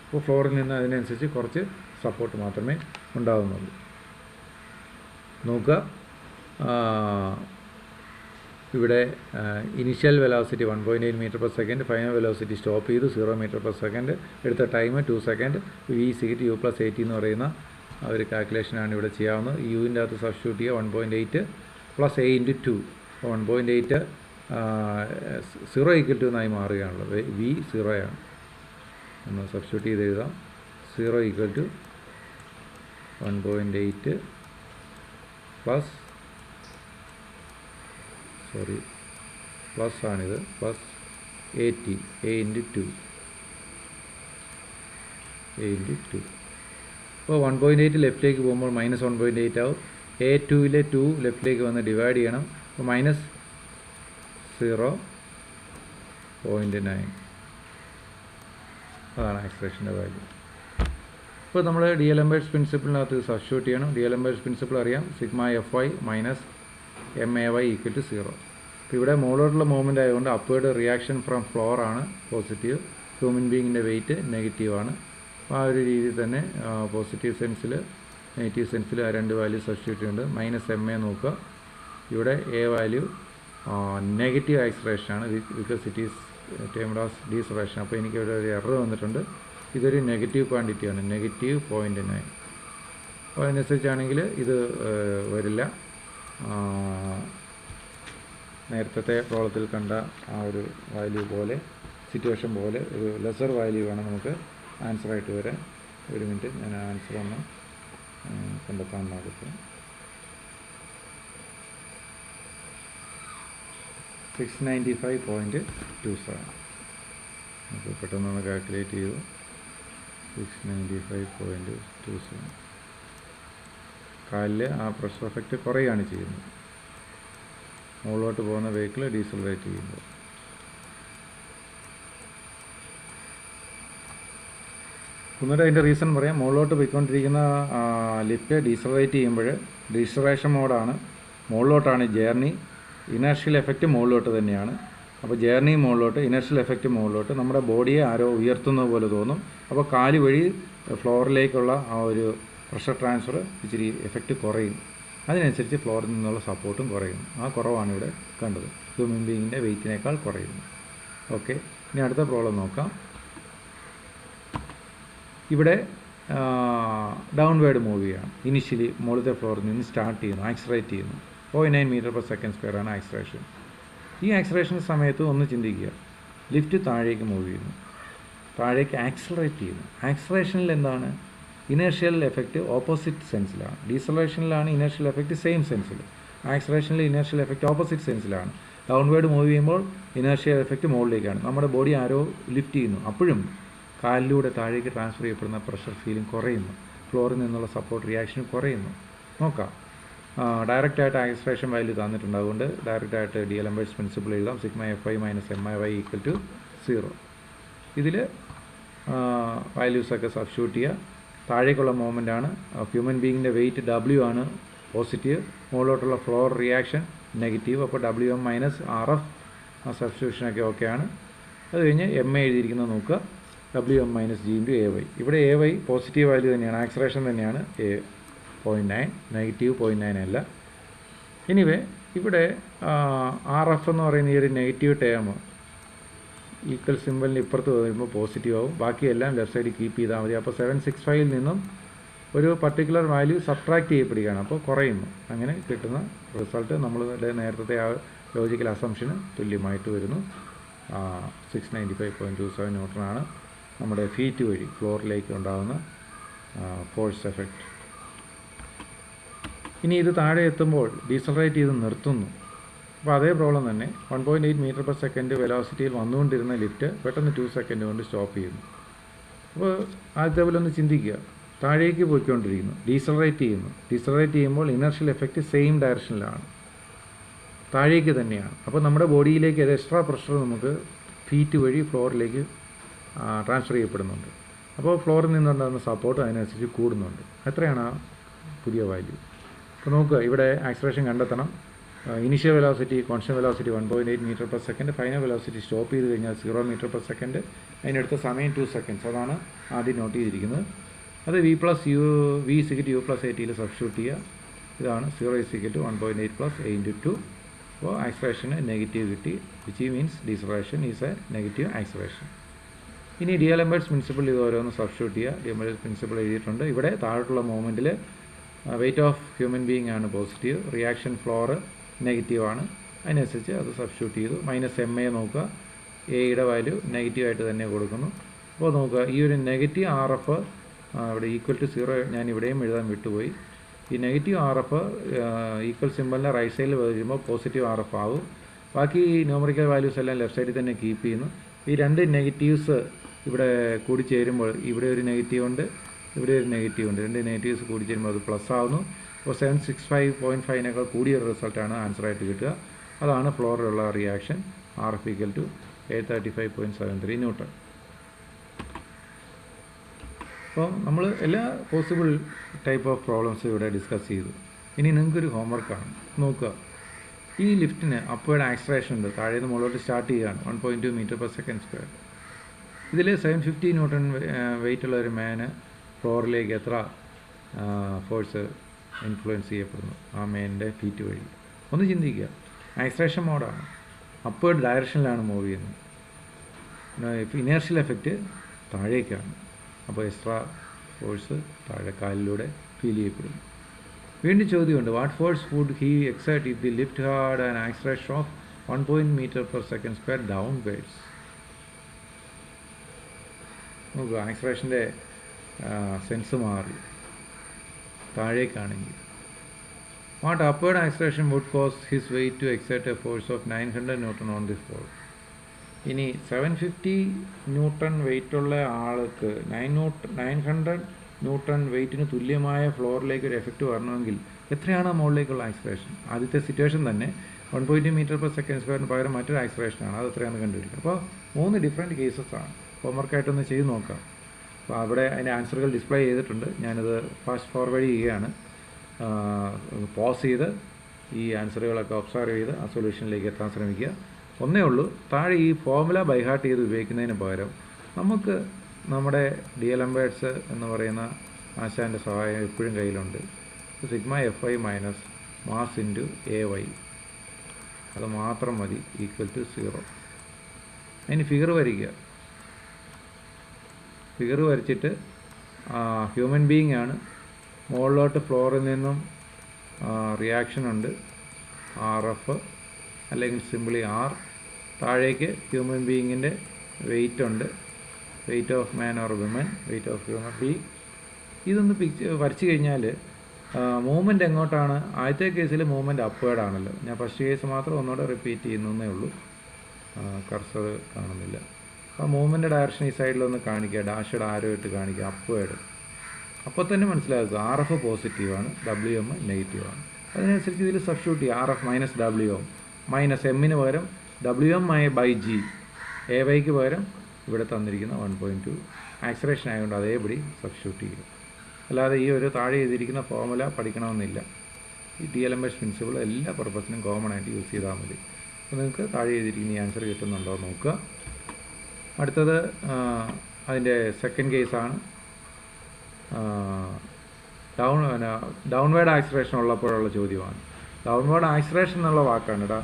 അപ്പോൾ ഫ്ലോറിൽ നിന്ന് അതിനനുസരിച്ച് കുറച്ച് സപ്പോർട്ട് മാത്രമേ ഉണ്ടാകുന്നുള്ളൂ. നോക്കുക, ഇവിടെ initial velocity 1.8 metre second, final velocity stop ചെയ്തു 0 മീറ്റർ/സെക്കൻഡ്, എടുത്ത ടൈം 2 സെക്കൻഡ്. V=U+80 എന്ന് പറയുന്ന ഒരു കാൽക്കുലേഷനാണ് ഇവിടെ ചെയ്യാവുന്നത്. യുവിൻ്റെ അകത്ത് സബ്സ്റ്റിറ്റ്യൂട്ട് ചെയ്യുക 1.8 + A × 2. 1.8 0 = എന്നായി മാറുകയാണല്ലോ. V 0 ഒന്ന് സബ്സ്റ്റിറ്റ്യൂട്ട് ചെയ്ത് എഴുതാം. 0 = 1.8 പ്ലസ് ആണിത് +80 A × 2. അപ്പോൾ 1.8 ലെഫ്റ്റിലേക്ക് പോകുമ്പോൾ -1.8 ആവും. A2-ലെ 2 ലെഫ്റ്റിലേക്ക് വന്ന് ഡിവൈഡ് ചെയ്യണം. അപ്പോൾ -0.9. അതാണ് ആക്സലറേഷൻ്റെ വാല്യൂ. ഇപ്പോൾ നമ്മൾ DLMH പ്രിൻസിപ്പിളിനകത്ത് സബ്സ്റ്റിറ്റ്യൂട്ട് ചെയ്യണം. DLMH പ്രിൻസിപ്പിൾ അറിയാം, സിഗ്മ FI മൈനസ് MAY = 0. അപ്പോൾ ഇവിടെ മുകളിലോട്ടുള്ള മൂവ്മെൻ്റ് ആയതുകൊണ്ട് അപ്വേർഡ് റിയാക്ഷൻ ഫ്രം ഫ്ലോർ ആണ് പോസിറ്റീവ്, ഹ്യൂമൻ ബീയിങ്ങിൻ്റെ വെയിറ്റ് നെഗറ്റീവാണ്. അപ്പോൾ ആ ഒരു രീതിയിൽ തന്നെ പോസിറ്റീവ് സെൻസിൽ നെഗറ്റീവ് സെൻസിൽ ആ രണ്ട് വാല്യൂ സബ്സ്റ്റിറ്റ്യൂട്ട് ചെയ്യുന്നുണ്ട്. -MA നോക്കുക, ഇവിടെ എ വാല്യൂ നെഗറ്റീവ് ആക്സിലറേഷനാണ് because it is termed as deceleration. അപ്പോൾ എനിക്കിവിടെ ഒരു എറർ വന്നിട്ടുണ്ട്. ഇതൊരു നെഗറ്റീവ് ക്വാണ്ടിറ്റിയാണ്, -0.9. അപ്പോൾ അതിനനുസരിച്ചാണെങ്കിൽ ഇത് വരില്ല. നേരത്തെ പ്രോബ്ലത്തിൽ കണ്ട ആ ഒരു വാല്യൂ പോലെ സിറ്റുവേഷൻ പോലെ ഒരു ലെസർ വാല്യൂ വേണം നമുക്ക് ആൻസറായിട്ട് വരാൻ. ഒരു മിനിറ്റ്, ഞാൻ ആൻസർ ഒന്ന് കണ്ടെത്താൻ നോക്കട്ടെ. 695.27. നമുക്ക് പെട്ടെന്നൊന്ന് കാൽക്കുലേറ്റ് ചെയ്തു. 695.27. കാലിൽ ആ പ്രഷർ എഫക്റ്റ് കുറയുകയാണ് ചെയ്യുന്നത് മുകളിലോട്ട് പോകുന്ന വെഹിക്കിൾ ഡീസലറേറ്റ് ചെയ്യുമ്പോൾ. ഒന്നുകൂടെ അതിൻ്റെ റീസൺ പറയാം. മുകളിലോട്ട് പോയിക്കൊണ്ടിരിക്കുന്ന ലിഫ്റ്റ് ഡീസലറേറ്റ് ചെയ്യുമ്പോൾ ഡീസലറേഷൻ മോഡാണ്, മുകളിലോട്ടാണ് ജേർണി. ഇനർഷ്യൽ എഫക്റ്റ് മുകളിലോട്ട് തന്നെയാണ്. അപ്പോൾ ജേർണി മുകളിലോട്ട്, ഇനർഷ്യൽ എഫക്റ്റ് മുകളിലോട്ട്, നമ്മുടെ ബോഡിയെ ആരോ ഉയർത്തുന്നത് പോലെ തോന്നും. അപ്പോൾ കാല് വഴി ഫ്ലോറിലേക്കുള്ള ആ ഒരു പ്രഷർ ട്രാൻസ്ഫർ ഇച്ചിരി എഫക്റ്റ് കുറയും. അതിനനുസരിച്ച് ഫ്ലോറിൽ നിന്നുള്ള സപ്പോർട്ടും കുറയും. ആ കുറവാണ് ഇവിടെ കണ്ടത്. ഹ്യൂമൻ ബീയിങ്ങിൻ്റെ വെയിറ്റിനേക്കാൾ കുറയുന്നു. ഓക്കെ, ഇനി അടുത്ത പ്രോബ്ലം നോക്കാം. ഇവിടെ ഡൗൺവേർഡ് മൂവ് ചെയ്യുകയാണ്. ഇനിഷ്യലി മുകളിലത്തെ ഫ്ലോറിൽ നിന്ന് സ്റ്റാർട്ട് ചെയ്യുന്നു, ആക്സിലറേറ്റ് ചെയ്യുന്നു. 0.9 m/s² ആണ് ആക്സിലറേഷൻ. ഈ ആക്സിലറേഷൻ സമയത്ത് ഒന്ന് ചിന്തിക്കുക, ലിഫ്റ്റ് താഴേക്ക് മൂവ് ചെയ്യുന്നു, താഴേക്ക് ആക്സിലറേറ്റ് ചെയ്യുന്നു. ആക്സിലറേഷനിൽ എന്താണ്? ഇനേർഷ്യൽ എഫക്റ്റ് ഓപ്പോസിറ്റ് സെൻസിലാണ്. ഡീസലറേഷനിലാണ് ഇനേർഷ്യൽ എഫക്റ്റ് സെയിം സെൻസിൽ. ആക്സിലറേഷനിൽ ഇനേർഷ്യൽ എഫക്റ്റ് ഓപ്പോസിറ്റ് സെൻസിലാണ്. ഡൗൺവേർഡ് മൂവ് ചെയ്യുമ്പോൾ ഇനേർഷ്യൽ എഫക്റ്റ് മുകളിലേക്കാണ്. നമ്മുടെ ബോഡി ആരോ ലിഫ്റ്റ് ചെയ്യുന്നു, അപ്പോഴും കാലിലൂടെ താഴേക്ക് ട്രാൻസ്ഫർ ചെയ്യപ്പെടുന്ന പ്രഷർ ഫീലിംഗ് കുറയുന്നു, ഫ്ലോറിൽ നിന്നുള്ള സപ്പോർട്ട് റിയാക്ഷൻ കുറയുന്നു. നോക്കാം, ഡയറക്റ്റായിട്ട് ആക്സിലറേഷൻ വാല്യൂ തന്നിട്ടുണ്ട്. അതുകൊണ്ട് ഡയറക്റ്റായിട്ട് ഡിഎലംബേർട്സ് പ്രിൻസിപ്പിൾ എഴുതാം. σFi - MIy = 0. ഇതിൽ വാല്യൂസൊക്കെ സബ്സ്റ്റിറ്റ്യൂട്ട് ചെയ്യുക. താഴേക്കുള്ള മൂവ്മെൻറ്റാണ്. ഹ്യൂമൻ ബീയിങ്ങിൻ്റെ വെയിറ്റ് W ആണ് പോസിറ്റീവ്, മുകളിലോട്ടുള്ള ഫ്ലോർ റിയാക്ഷൻ നെഗറ്റീവ്. അപ്പോൾ WM - RF ആ സബ്സ്റ്റിറ്റ്യൂഷനൊക്കെ ഓക്കെയാണ്. അത് കഴിഞ്ഞ് MA എഴുതിയിരിക്കുന്നത് നോക്കുക, WM - G × AY. ഇവിടെ AY പോസിറ്റീവ് വാല്യൂ തന്നെയാണ്, ആക്സിലറേഷൻ തന്നെയാണ്. 0.9, നെഗറ്റീവ് 0.9 അല്ല. എനിവേ ഇവിടെ RF എന്ന് പറയുന്ന ഈ ഒരു നെഗറ്റീവ് ടേം ഈക്വൽ സിമ്പലിന് ഇപ്പുറത്ത് വരുമ്പോൾ പോസിറ്റീവ് ആവും. ബാക്കിയെല്ലാം ലെഫ്റ്റ് സൈഡിൽ കീപ്പ് ചെയ്താൽ മതി. അപ്പോൾ 765 നിന്നും ഒരു പർട്ടിക്കുലർ വാല്യൂ സബ്ട്രാക്ട് ചെയ്യപ്പെടുകയാണ്, അപ്പോൾ കുറയുന്നു. അങ്ങനെ കിട്ടുന്ന റിസൾട്ട് നമ്മളുടെ നേരത്തെ ആ ലോജിക്കൽ അസംഷന് തുല്യമായിട്ട് വരുന്നു. 695.27 ന്യൂട്ടനാണ് നമ്മുടെ ഫീറ്റ് വഴി ഫ്ലോറിലേക്ക് ഉണ്ടാകുന്ന ഫോഴ്സ് എഫക്റ്റ്. ഇനി ഇത് താഴെ എത്തുമ്പോൾ ഡീസലറേറ്റ് ചെയ്ത് നിർത്തുന്നു. അപ്പോൾ അതേ പ്രോബ്ലം തന്നെ 1.8 m/s വെലോസിറ്റിയിൽ വന്നുകൊണ്ടിരുന്ന ലിഫ്റ്റ് പെട്ടെന്ന് 2 സെക്കൻഡ് കൊണ്ട് സ്റ്റോപ്പ് ചെയ്യുന്നു. അപ്പോൾ ആദ്യത്തെ പോലെ ഒന്ന് ചിന്തിക്കുക, താഴേക്ക് പോയിക്കൊണ്ടിരിക്കുന്നു, ഡീസലറേറ്റ് ചെയ്യുന്നു. ഡീസലറേറ്റ് ചെയ്യുമ്പോൾ ഇനർഷ്യൽ എഫക്റ്റ് സെയിം ഡയറക്ഷനിലാണ്, താഴേക്ക് തന്നെയാണ്. അപ്പോൾ നമ്മുടെ ബോഡിയിലേക്ക് ഒരു എക്സ്ട്രാ പ്രഷർ നമുക്ക് ഫീറ്റ് വഴി ഫ്ലോറിലേക്ക് ട്രാൻസ്ഫർ ചെയ്യപ്പെടുന്നുണ്ട്. അപ്പോൾ ഫ്ലോറിൽ നിന്നുണ്ടാകുന്ന സപ്പോർട്ട് അതിനനുസരിച്ച് കൂടുന്നുണ്ട്. എത്രയാണ് ആ പുതിയ വാല്യൂ? അപ്പോൾ നോക്കുക, ഇവിടെ ആക്സിലറേഷൻ കണ്ടെത്തണം. Initial velocity constant velocity 1.8 m/s. Final velocity stop ചെയ്ത് കഴിഞ്ഞാൽ 0 m/s. അതിനടുത്ത സമയം 2 seconds. അതാണ് ആദ്യം നോട്ട് ചെയ്തിരിക്കുന്നത്. അത് V + U = ATയിൽ സബ്സ്റ്റിറ്റ്യൂട്ട് ചെയ്യുക. ഇതാണ് 0 = 1.8 + A × 2. അപ്പോൾ ആക്സിലറേഷന് നെഗറ്റീവ് കിട്ടി, which means deceleration is A negative acceleration. ഇനി ഡിഎലംബേർട്സ് പ്രിൻസിപ്പിൾ ഇത് ഓരോന്ന് സബ്സ്റ്റിറ്റ്യൂട്ട് ചെയ്യുക. ഡിഎലംബേർട്സ് പ്രിൻസിപ്പിൾ എഴുതിയിട്ടുണ്ട്. ഇവിടെ താഴോട്ടുള്ള മൂവ്മെൻറ്റിൽ വെയിറ്റ് ഓഫ് ഹ്യൂമൻ ബീയിങ് ആണ് പോസിറ്റീവ്, റിയാക്ഷൻ ഫ്ലോർ നെഗറ്റീവാണ്. അതിനനുസരിച്ച് അത് സബ്സ്റ്റിറ്റ്യൂട്ട് ചെയ്തു. -MA നോക്കുക, എയുടെ വാല്യൂ നെഗറ്റീവായിട്ട് തന്നെ കൊടുക്കുന്നു. അപ്പോൾ നോക്കുക, ഈ ഒരു നെഗറ്റീവ് RF ഇവിടെ =0 ഞാൻ ഇവിടെയും എഴുതാൻ വിട്ടുപോയി. ഈ നെഗറ്റീവ് RF ഈക്വൽ സിമ്പലിൻ്റെ റൈറ്റ് സൈഡിൽ വരുമ്പോൾ പോസിറ്റീവ് RF ആവും. ബാക്കി ന്യൂമറിക്കൽ വാല്യൂസ് എല്ലാം ലെഫ്റ്റ് സൈഡിൽ തന്നെ കീപ്പ് ചെയ്യുന്നു. ഈ രണ്ട് നെഗറ്റീവ്സ് ഇവിടെ കൂടിച്ചേരുമ്പോൾ ഇവിടെ ഒരു നെഗറ്റീവ് ഉണ്ട്, ഇവിടെ ഒരു നെഗറ്റീവ് ഉണ്ട്. രണ്ട് നെഗറ്റീവ്സ് കൂടിച്ചേരുമ്പോൾ അത് പ്ലസ് ആവുന്നു. അപ്പോൾ 765.5 കൂടിയൊരു റിസൾട്ടാണ് ആൻസറായിട്ട് കിട്ടുക. അതാണ് ഫ്ലോറിലുള്ള റിയാക്ഷൻ. RF = 835.73 newton. അപ്പോൾ നമ്മൾ എല്ലാ പോസിബിൾ ടൈപ്പ് ഓഫ് പ്രോബ്ലംസ് ഇവിടെ ഡിസ്കസ് ചെയ്തു. ഇനി നിങ്ങൾക്കൊരു ഹോംവർക്കാണ്. നോക്കുക, ഈ ലിഫ്റ്റിന് അപ്വേർഡ് ആക്സിലറേഷൻ ഉണ്ട്. താഴേന്ന് മുകളിലോട്ട് സ്റ്റാർട്ട് ചെയ്യുകയാണ്, 1.2 m/s². ഇതിൽ 750 ന്യൂട്ടൺ വെയിറ്റുള്ള ഒരു മാന് ഫ്ലോറിലേക്ക് എത്ര ഫോഴ്സ് ഇൻഫ്ലുവൻസ് ചെയ്യപ്പെടുന്നു ആ മേനിൻ്റെ ഫീറ്റ് വഴി? ഒന്ന് ചിന്തിക്കുക. ആക്സലേഷൻ മോഡാണ്, അപ്വേർഡ് ഡയറക്ഷനിലാണ് മൂവ് ചെയ്യുന്നത്. ഇനേർഷ്യൽ എഫക്റ്റ് താഴേക്കാണ്, അപ്പോൾ എക്സ്ട്രാ ഫോഴ്സ് താഴെ കാലിലൂടെ ഫീൽ ചെയ്യപ്പെടുന്നു. വീണ്ടും ചോദ്യമുണ്ട്, what force would he exert if the lift had an acceleration of 1 m/s² downwards? നോക്കുക, ആക്സലേഷൻ്റെ സെൻസ് മാറി താഴേക്കാണെങ്കിൽ. What upward acceleration would cause his weight to exert a force of 900 Newton on the floor? ഇനി 750 newton വെയിറ്റുള്ള ആൾക്ക് 900 newton വെയിറ്റിന് തുല്യമായ ഫ്ലോറിലേക്ക് ഒരു effect വരണമെങ്കിൽ എത്രയാണ് മുകളിലേക്കുള്ള ആക്സലേഷൻ? ആദ്യത്തെ സിറ്റുവേഷൻ തന്നെ 1 m/s² പകരം മറ്റൊരു ആക്സലേഷനാണ്, അത് എത്രയാണെന്ന് കണ്ടുപിടിക്കും. അപ്പോൾ 3 ഡിഫറെൻറ്റ് കേസസ് ആണ്. ഹോംവർക്കായിട്ടൊന്ന് ചെയ്ത് നോക്കാം. അപ്പോൾ അവിടെ അതിൻ്റെ ആൻസറുകൾ ഡിസ്പ്ലേ ചെയ്തിട്ടുണ്ട്. ഞാനത് ഫാസ്റ്റ് ഫോർവേഡ് ചെയ്യുകയാണ്. പോസ് ചെയ്ത് ഈ ആൻസറുകളൊക്കെ ഒബ്സർവ് ചെയ്ത് ആ സൊല്യൂഷനിലേക്ക് എത്താൻ ശ്രമിക്കുക. ഒന്നേ ഉള്ളൂ, താഴെ ഈ ഫോർമുല ബൈഹാർട്ട് ചെയ്ത് ഉപയോഗിക്കുന്നതിന് പകരം നമുക്ക് നമ്മുടെ ഡി.എൽ.എംബേർട്സ് എന്ന് പറയുന്ന ആശാൻ്റെ സഹായം എപ്പോഴും കയ്യിലുണ്ട്. σFi minus mass into AY, അത് മാത്രം മതി, =0. അതിന് ഫിഗർ വരയ്ക്കുക. ഫിഗർ വരച്ചിട്ട് ഹ്യൂമൻ ബീയിങ് ആണ്, മുകളിലോട്ട് ഫ്ലോറിൽ നിന്നും റിയാക്ഷൻ ഉണ്ട്, RF അല്ലെങ്കിൽ സിംപിളി R. താഴേക്ക് ഹ്യൂമൻ ബീയിങ്ങിൻ്റെ വെയിറ്റ് ഉണ്ട്, weight of man or women, weight of human being. ഇതൊന്ന് വരച്ച് കഴിഞ്ഞാൽ മൂവ്മെൻറ്റ് എങ്ങോട്ടാണ്? ആദ്യത്തെ കേസിൽ മൂവ്മെൻറ്റ് അപ്വേർഡ് ആണല്ലോ. ഞാൻ ഫസ്റ്റ് കേസ് മാത്രം ഒന്നുകൂടെ റിപ്പീറ്റ് ചെയ്യുന്നേ ഉള്ളൂ, കർസർ കാണുന്നില്ല. അപ്പോൾ മൂവ്മെൻറ്റ് ഡയറക്ഷൻ ഈ സൈഡിലൊന്ന് കാണിക്കുക, ഡാഷ്ഡ് ആരോ ഇട്ട് കാണിക്കുക, അപ്വേർഡ്. അപ്പോൾ തന്നെ മനസ്സിലാക്കുക RF പോസിറ്റീവാണ്, WM നെഗറ്റീവാണ്. അതിനനുസരിച്ച് ഇതിൽ സബ്സ്റ്റിറ്റ്യൂട്ട് ചെയ്യുക. RF മൈനസ് WM, മൈനസ് എമ്മിന് പകരം WM/G, AYക്ക് പകരം ഇവിടെ തന്നിരിക്കുന്ന 1.2 ആക്സലേഷൻ ആയതുകൊണ്ട് അതേപടി സബ്സ്റ്റിറ്റ്യൂട്ട് ചെയ്യുക. അല്ലാതെ ഈ ഒരു താഴെ എഴുതിയിരിക്കുന്ന ഫോർമുല പഠിക്കണമെന്നില്ല. ഈ ഡി.എൽ.എംബേർട്സ് പ്രിൻസിപ്പിൾ എല്ലാ പർപ്പസിനും കോമൺ ആയിട്ട് യൂസ് ചെയ്താൽ മതി. അപ്പോൾ നിങ്ങൾക്ക് താഴെ എഴുതിയിരിക്കുന്ന ഈ ആൻസർ കിട്ടുന്നുണ്ടോ നോക്കുക. അടുത്തത് അതിൻ്റെ സെക്കൻഡ് കേസാണ്. ഡൗൺവേർഡ് ആക്സലേഷൻ ഉള്ളപ്പോഴുള്ള ചോദ്യമാണ്. ഡൗൺവേർഡ് ആക്സലേഷൻ എന്നുള്ള വാക്കാണ് ഇടാ.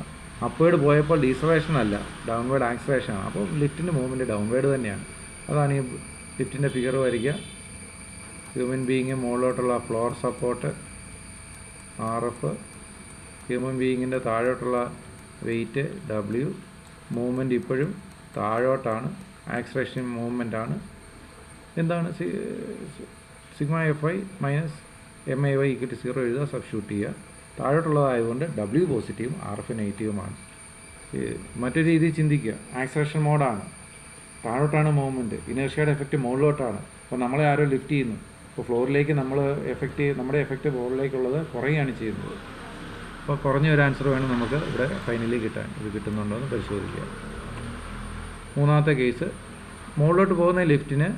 അപ്വേർഡ് പോയപ്പോൾ ഡീസലേഷൻ അല്ല, ഡൗൺവേർഡ് ആക്സലേഷൻ ആണ്. അപ്പോൾ ലിഫ്റ്റിൻ്റെ മൂവ്മെൻറ്റ് ഡൗൺവേർഡ് തന്നെയാണ്. അതാണ് ഈ ലിഫ്റ്റിൻ്റെ ഫിഗർ വരയ്ക്കുക. ഹ്യൂമൻ ബീയിങ് മുകളിലോട്ടുള്ള ഫ്ലോർ സപ്പോർട്ട് RF, ഹ്യൂമൻ ബീയിങ്ങിൻ്റെ താഴോട്ടുള്ള വെയിറ്റ് W, മൂവ്മെൻറ്റ് ഇപ്പോഴും താഴോട്ടാണ്, ആക്സലേഷൻ മൂവ്മെൻ്റ് ആണ്. എന്താണ് σFi മൈനസ് MAY =0 എഴുതുക, സബ്സ്റ്റിറ്റ്യൂട്ട് ചെയ്യുക. താഴോട്ടുള്ളതായതുകൊണ്ട് W പോസിറ്റീവും RF നെഗറ്റീവുമാണ്. മറ്റൊരു രീതിയിൽ ചിന്തിക്കുക, ആക്സലേഷൻ മോഡാണ്, താഴോട്ടാണ് മൂവ്മെൻറ്റ്, ഇനേർഷ്യയുടെ എഫക്റ്റ് മുകളിലോട്ടാണ്. അപ്പോൾ നമ്മളെ ആരോ ലിഫ്റ്റ് ചെയ്യുന്നു, അപ്പോൾ ഫ്ലോറിലേക്ക് നമ്മുടെ എഫക്റ്റ് ഫ്ലോറിലേക്കുള്ളത് കുറയുകയാണ് ചെയ്യുന്നത്. അപ്പോൾ കുറഞ്ഞ ഒരു ആൻസർ വേണം നമുക്ക് ഇവിടെ ഫൈനലി കിട്ടാൻ. ഇത് കിട്ടുന്നുണ്ടോ എന്ന് പരിശോധിക്കുക. മൂന്നാമത്തെ കേസ്, മുകളിലോട്ട് പോകുന്ന ലിഫ്റ്റിന്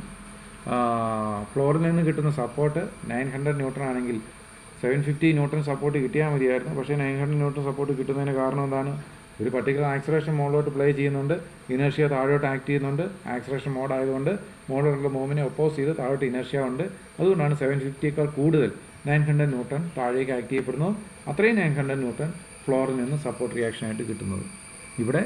ഫ്ലോറിൽ നിന്ന് കിട്ടുന്ന സപ്പോർട്ട് 900 ന്യൂട്ടൺ ആണെങ്കിൽ 750 ന്യൂട്ടൺ സപ്പോർട്ട് കിട്ടിയാൽ മതിയായിരുന്നു. പക്ഷേ 900 ന്യൂട്ടൺ സപ്പോർട്ട് കിട്ടുന്നതിന് കാരണം എന്താണ്? ഒരു പർട്ടിക്കുലർ ആക്സലേഷൻ മുകളിലോട്ട് പ്ലേ ചെയ്യുന്നുണ്ട്, ഇനേർഷ്യ താഴോട്ട് ആക്ട് ചെയ്യുന്നുണ്ട്. ആക്സലേഷൻ മോഡ് ആയതുകൊണ്ട് മുകളിലുള്ള മൂവിനെ ഒപ്പോസ് ചെയ്ത് താഴോട്ട് ഇനേർഷ്യ ഉണ്ട്. അതുകൊണ്ടാണ് 750യേക്കാൾ കൂടുതൽ 900 ന്യൂട്ടൺ താഴേക്ക് ആക്ട് ചെയ്യപ്പെടുന്നു. അത്രയും 900 ന്യൂട്ടൺ ഫ്ലോറിൽ നിന്ന് സപ്പോർട്ട് റിയാക്ഷനായിട്ട് കിട്ടുന്നത്. ഇവിടെ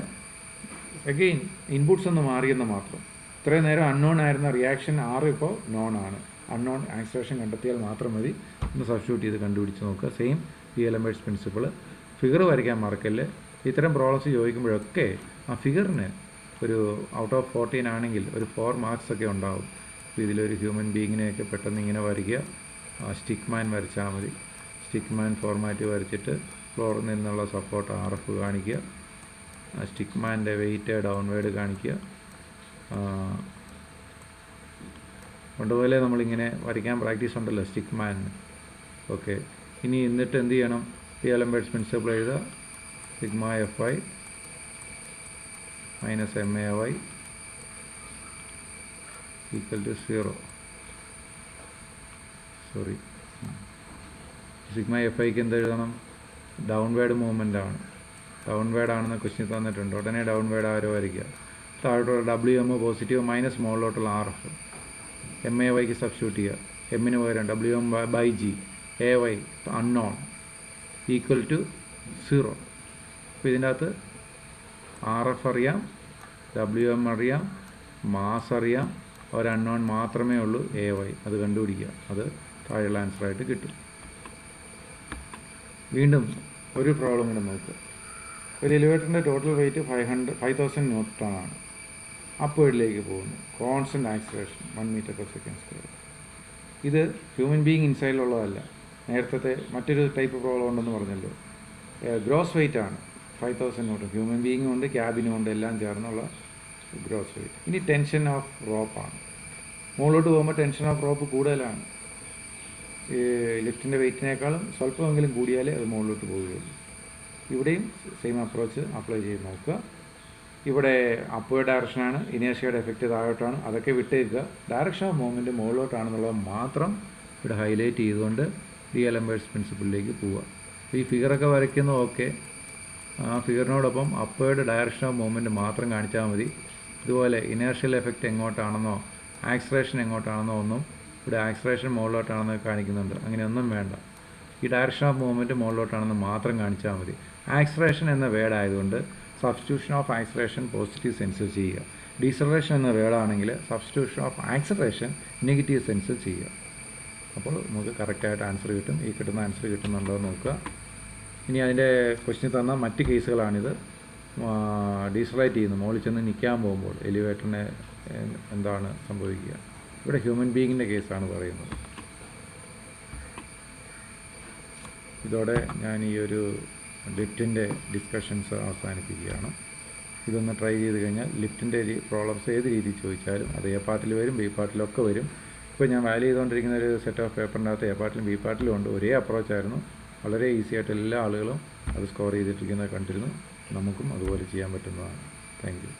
അഗെയിൻ ഇൻപുട്സ് ഒന്ന് മാറിയെന്ന് മാത്രം. ഇത്രയും നേരം അൺനോൺ ആയിരുന്ന റിയാക്ഷൻ R ഇപ്പോൾ നോൺ ആണ്. അൺനോൺ ആക്സലേഷൻ കണ്ടെത്തിയാൽ മാത്രം മതി. ഒന്ന് സബ്സ്റ്റിറ്റ്യൂട്ട് ചെയ്ത് കണ്ടുപിടിച്ച് നോക്കുക. Same ഡി.എൽ.എംബേർട്സ് principle. ഫിഗർ വരയ്ക്കാൻ മറക്കല്ലേ. ഇത്തരം പ്രോബ്ലംസ് ചോദിക്കുമ്പോഴൊക്കെ ആ ഫിഗറിന് ഒരു ഔട്ട് ഓഫ് 14 ആണെങ്കിൽ ഒരു 4 മാർക്സ് ഒക്കെ ഉണ്ടാവും. അപ്പോൾ ഇതിലൊരു ഹ്യൂമൻ ബീയിങ്ങിനെയൊക്കെ പെട്ടെന്ന് ഇങ്ങനെ വരയ്ക്കുക. സ്റ്റിക്മാൻ വരച്ചാൽ മതി. സ്റ്റിക്മാൻ ഫോർമാറ്റ് വരച്ചിട്ട് ഫ്ലോറിൽ നിന്നുള്ള സപ്പോർട്ട് RF കാണിക്കുക. സ്റ്റിക്മാൻ്റെ വെയിറ്റ് ഡൗൺവേർഡ് കാണിക്കുക. പണ്ടുപോലെ നമ്മളിങ്ങനെ വരയ്ക്കാൻ പ്രാക്ടീസ് ഉണ്ടല്ലോ സ്റ്റിക്മാനിന്. ഓക്കെ, ഇനി എന്നിട്ട് എന്ത് ചെയ്യണം? ഡി.എൽ.എംബേർട്സ് പ്രിൻസിപ്പിൾ എഴുതുക. σFi minus MAY =0. സോറി, σFiക്ക് എന്ത് എഴുതണം? ഡൗൺവേർഡ് മൂവ്മെൻ്റ് ആണ്. ഡൗൺവേർഡ് ആണെന്ന് ക്വസ്റ്റ്യൻ തന്നിട്ടുണ്ട്. ഉടനെ ഡൗൺവേർഡ് ആരോ വരയ്ക്കുക. താഴോട്ടുള്ള WM പോസിറ്റീവ് മൈനസ് മുകളിലോട്ടുള്ള RF. MAYക്ക് സബ്സ്റ്റിറ്റ്യൂട്ട് ചെയ്യുക. എമ്മിന് പകരം WM/G, AY unknown equal to 0. അപ്പോൾ ഇതിൻ്റെ അകത്ത് RF അറിയാം, WM അറിയാം, മാസ് അറിയാം, ഒരു അൺനോൺ മാത്രമേ ഉള്ളൂ AY. അത് കണ്ടുപിടിക്കുക. അത് താഴെയുള്ള ആൻസറായിട്ട് കിട്ടും. വീണ്ടും ഒരു പ്രോബ്ലം കൂടെ നോക്കുക. ഒരു എലിവേറ്ററിൻ്റെ ടോട്ടൽ വെയിറ്റ് 5000 ന്യൂട്ടൺ ആണ്. അപ്വേർഡിലേക്ക് പോകുന്നു. Constant acceleration 1 m/s². ഇത് ഹ്യൂമൻ ബീയിങ് ഇൻസൈഡിലുള്ളതല്ല. നേരത്തെ മറ്റൊരു ടൈപ്പ് പ്രോബ്ലം ഉണ്ടെന്ന് പറഞ്ഞല്ലോ. ഗ്രോസ് വെയിറ്റ് ആണ് 5000 ന്യൂട്ടൺ. ഹ്യൂമൻ ബീയിങ്ങും ഉണ്ട്, ക്യാബിനും ഉണ്ട്, എല്ലാം ചേർന്നുള്ള ഗ്രോസ് വെയിറ്റ്. ഇനി ടെൻഷൻ ഓഫ് റോപ്പാണ്. മുകളിലോട്ട് പോകുമ്പോൾ ടെൻഷൻ ഓഫ് റോപ്പ് കൂടുതലാണ്. ലിഫ്റ്റിൻ്റെ വെയിറ്റിനേക്കാളും സ്വല്പമെങ്കിലും കൂടിയാലേ അത് മുകളിലോട്ട് പോവുകയുള്ളൂ. ഇവിടെയും സെയിം അപ്രോച്ച് അപ്ലൈ ചെയ്ത് നോക്കുക. ഇവിടെ അപ്വേർഡ് ഡയറക്ഷനാണ്, ഇനേർഷ്യയുടെ എഫക്റ്റ് താഴോട്ടാണ്, അതൊക്കെ വിട്ടേക്കുക. ഡയറക്ഷൻ ഓഫ് മൂവ്മെൻറ്റ് മുകളിലോട്ടാണെന്നുള്ളത് മാത്രം ഇവിടെ ഹൈലൈറ്റ് ചെയ്തുകൊണ്ട് ഡി-അലംബേർട്സ് പ്രിൻസിപ്പിളിലേക്ക് പോവുക. ഈ ഫിഗറൊക്കെ വരയ്ക്കുന്നത് ഓക്കെ, ആ ഫിഗറിനോടൊപ്പം അപ്വേർഡ് ഡയറക്ഷൻ ഓഫ് മൂവ്മെൻറ്റ് മാത്രം കാണിച്ചാൽ മതി. ഇതുപോലെ ഇനേർഷ്യൽ എഫക്റ്റ് എങ്ങോട്ടാണെന്നോ ആക്സലേഷൻ എങ്ങോട്ടാണെന്നോ ഒന്നും ഇവിടെ ആക്സലേഷൻ മുകളിലോട്ടാണെന്ന് കാണിക്കുന്നുണ്ട്. അങ്ങനെയൊന്നും വേണ്ട. ഈ ഡയറക്ഷൻ ഓഫ് മൂവ്മെൻറ്റ് മുകളിലോട്ടാണെന്ന് മാത്രം കാണിച്ചാൽ മതി. ആക്സലേഷൻ എന്ന വേർഡ് ആയതുകൊണ്ട് സബ്സ്റ്റിറ്റ്യൂഷൻ ഓഫ് ആക്സലേഷൻ പോസിറ്റീവ് സെൻസിൽ ചെയ്യുക. ഡീസലറേഷൻ എന്ന വേർഡാണെങ്കിൽ സബ്സ്റ്റിറ്റ്യൂഷൻ ഓഫ് ആക്സലറേഷൻ നെഗറ്റീവ് സെൻസിൽ ചെയ്യുക. അപ്പോൾ നമുക്ക് കറക്റ്റായിട്ട് ആൻസർ കിട്ടും. ഈ കിട്ടുന്ന ആൻസർ കിട്ടുന്നുണ്ടോ എന്ന് നോക്കുക. ഇനി അതിൻ്റെ ക്വസ്റ്റ്യൻ തന്ന മറ്റ് കേസുകളാണിത്. ഡീസലറേറ്റ് ചെയ്യുന്നു, മുകളിൽ ചെന്ന് നിൽക്കാൻ പോകുമ്പോൾ എലിവേറ്ററിന് എന്താണ് സംഭവിക്കുക. ഇവിടെ ഹ്യൂമൻ ബീയിങ്ങിൻ്റെ കേസാണ് പറയുന്നത്. ഇതോടെ ഞാൻ ഈ ഒരു ലിഫ്റ്റിൻ്റെ ഡിസ്കഷൻസ് അവസാനിപ്പിക്കുകയാണ്. ഇതൊന്ന് ട്രൈ ചെയ്ത് കഴിഞ്ഞാൽ ലിഫ്റ്റിൻ്റെ പ്രോബ്ലംസ് ഏത് രീതിയിൽ ചോദിച്ചാലും അത് എ പാർട്ടിൽ വരും, ബി പാർട്ടിലൊക്കെ വരും. ഇപ്പോൾ ഞാൻ വാല്യൂ ചെയ്തുകൊണ്ടിരിക്കുന്ന ഒരു സെറ്റ് ഓഫ് പേപ്പറിൻ്റെ അകത്ത് എ പാർട്ടിലും ബി പാർട്ടിലും ഉണ്ട്. ഒരേ അപ്രോച്ചായിരുന്നു. വളരെ ഈസി ആയിട്ട് എല്ലാ ആളുകളും അത് സ്കോർ ചെയ്തിട്ടിരിക്കുന്നത് കണ്ടിരുന്നു. നമുക്കും അതുപോലെ ചെയ്യാൻ പറ്റുന്നതാണ്. Thank you.